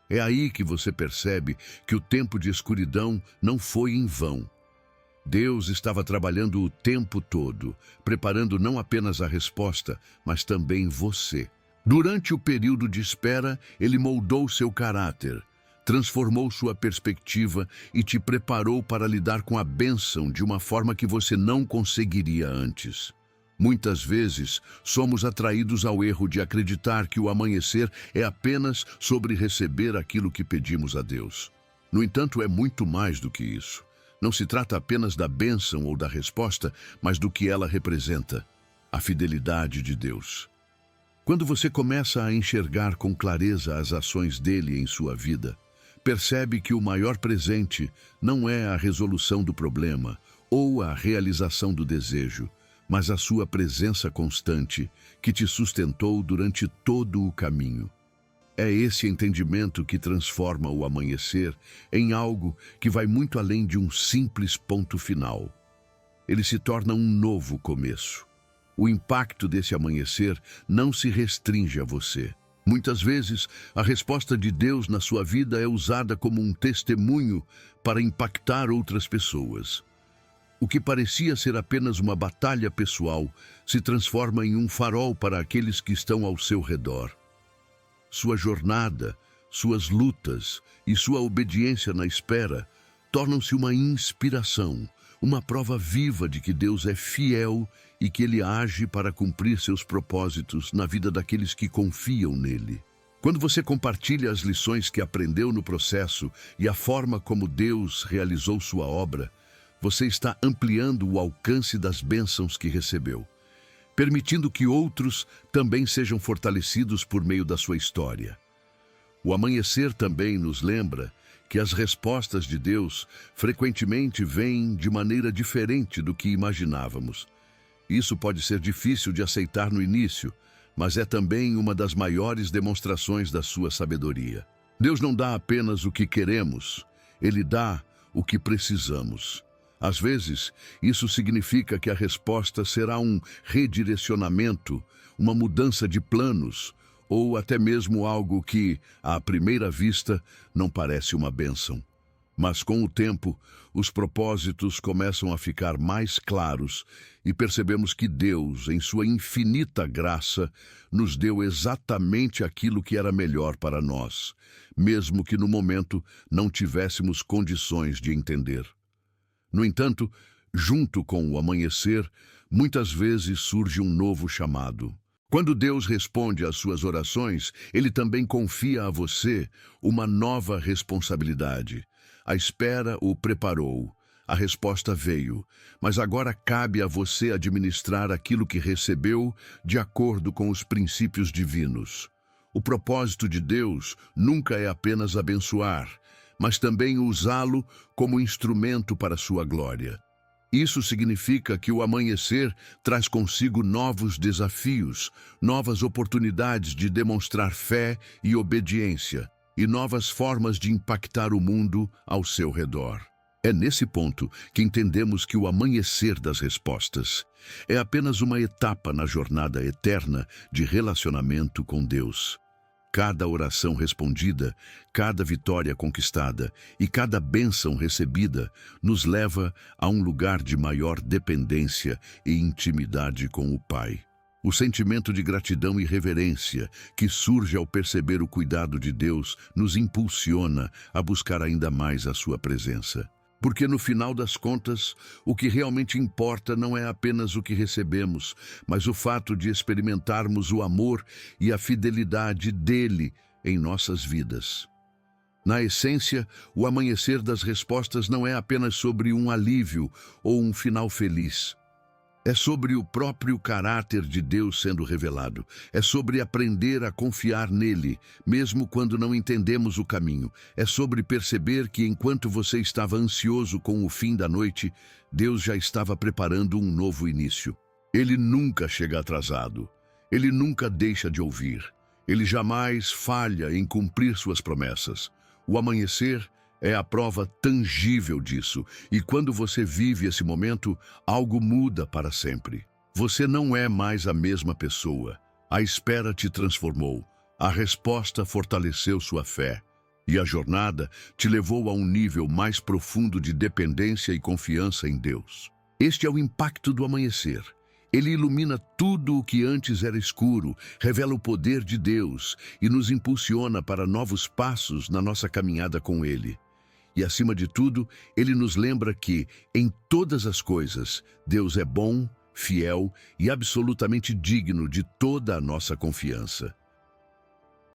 É aí que você percebe que o tempo de escuridão não foi em vão. Deus estava trabalhando o tempo todo, preparando não apenas a resposta, mas também você. Durante o período de espera, Ele moldou seu caráter, transformou sua perspectiva e te preparou para lidar com a bênção de uma forma que você não conseguiria antes. Muitas vezes, somos atraídos ao erro de acreditar que o amanhecer é apenas sobre receber aquilo que pedimos a Deus. No entanto, é muito mais do que isso. Não se trata apenas da bênção ou da resposta, mas do que ela representa, a fidelidade de Deus. Quando você começa a enxergar com clareza as ações dele em sua vida, percebe que o maior presente não é a resolução do problema ou a realização do desejo, mas a sua presença constante que te sustentou durante todo o caminho. É esse entendimento que transforma o amanhecer em algo que vai muito além de um simples ponto final. Ele se torna um novo começo. O impacto desse amanhecer não se restringe a você. Muitas vezes, a resposta de Deus na sua vida é usada como um testemunho para impactar outras pessoas. O que parecia ser apenas uma batalha pessoal se transforma em um farol para aqueles que estão ao seu redor. Sua jornada, suas lutas e sua obediência na espera tornam-se uma inspiração, uma prova viva de que Deus é fiel e que Ele age para cumprir seus propósitos na vida daqueles que confiam nele. Quando você compartilha as lições que aprendeu no processo e a forma como Deus realizou sua obra, você está ampliando o alcance das bênçãos que recebeu, permitindo que outros também sejam fortalecidos por meio da sua história. O amanhecer também nos lembra que as respostas de Deus frequentemente vêm de maneira diferente do que imaginávamos. Isso pode ser difícil de aceitar no início, mas é também uma das maiores demonstrações da sua sabedoria. Deus não dá apenas o que queremos, Ele dá o que precisamos. Às vezes, isso significa que a resposta será um redirecionamento, uma mudança de planos, ou até mesmo algo que, à primeira vista, não parece uma bênção. Mas com o tempo, os propósitos começam a ficar mais claros e percebemos que Deus, em sua infinita graça, nos deu exatamente aquilo que era melhor para nós, mesmo que no momento não tivéssemos condições de entender. No entanto, junto com o amanhecer, muitas vezes surge um novo chamado. Quando Deus responde às suas orações, Ele também confia a você uma nova responsabilidade. A espera o preparou, a resposta veio, mas agora cabe a você administrar aquilo que recebeu de acordo com os princípios divinos. O propósito de Deus nunca é apenas abençoar, mas também usá-lo como instrumento para sua glória. Isso significa que o amanhecer traz consigo novos desafios, novas oportunidades de demonstrar fé e obediência, e novas formas de impactar o mundo ao seu redor. É nesse ponto que entendemos que o amanhecer das respostas é apenas uma etapa na jornada eterna de relacionamento com Deus. Cada oração respondida, cada vitória conquistada e cada bênção recebida nos leva a um lugar de maior dependência e intimidade com o Pai. O sentimento de gratidão e reverência que surge ao perceber o cuidado de Deus nos impulsiona a buscar ainda mais a sua presença. Porque no final das contas, o que realmente importa não é apenas o que recebemos, mas o fato de experimentarmos o amor e a fidelidade dele em nossas vidas. Na essência, o amanhecer das respostas não é apenas sobre um alívio ou um final feliz. É sobre o próprio caráter de Deus sendo revelado. É sobre aprender a confiar nele, mesmo quando não entendemos o caminho. É sobre perceber que enquanto você estava ansioso com o fim da noite, Deus já estava preparando um novo início. Ele nunca chega atrasado. Ele nunca deixa de ouvir. Ele jamais falha em cumprir suas promessas. O amanhecer é a prova tangível disso, e quando você vive esse momento, algo muda para sempre. Você não é mais a mesma pessoa. A espera te transformou. A resposta fortaleceu sua fé. E a jornada te levou a um nível mais profundo de dependência e confiança em Deus. Este é o impacto do amanhecer. Ele ilumina tudo o que antes era escuro, revela o poder de Deus e nos impulsiona para novos passos na nossa caminhada com Ele. E, acima de tudo, Ele nos lembra que, em todas as coisas, Deus é bom, fiel e absolutamente digno de toda a nossa confiança.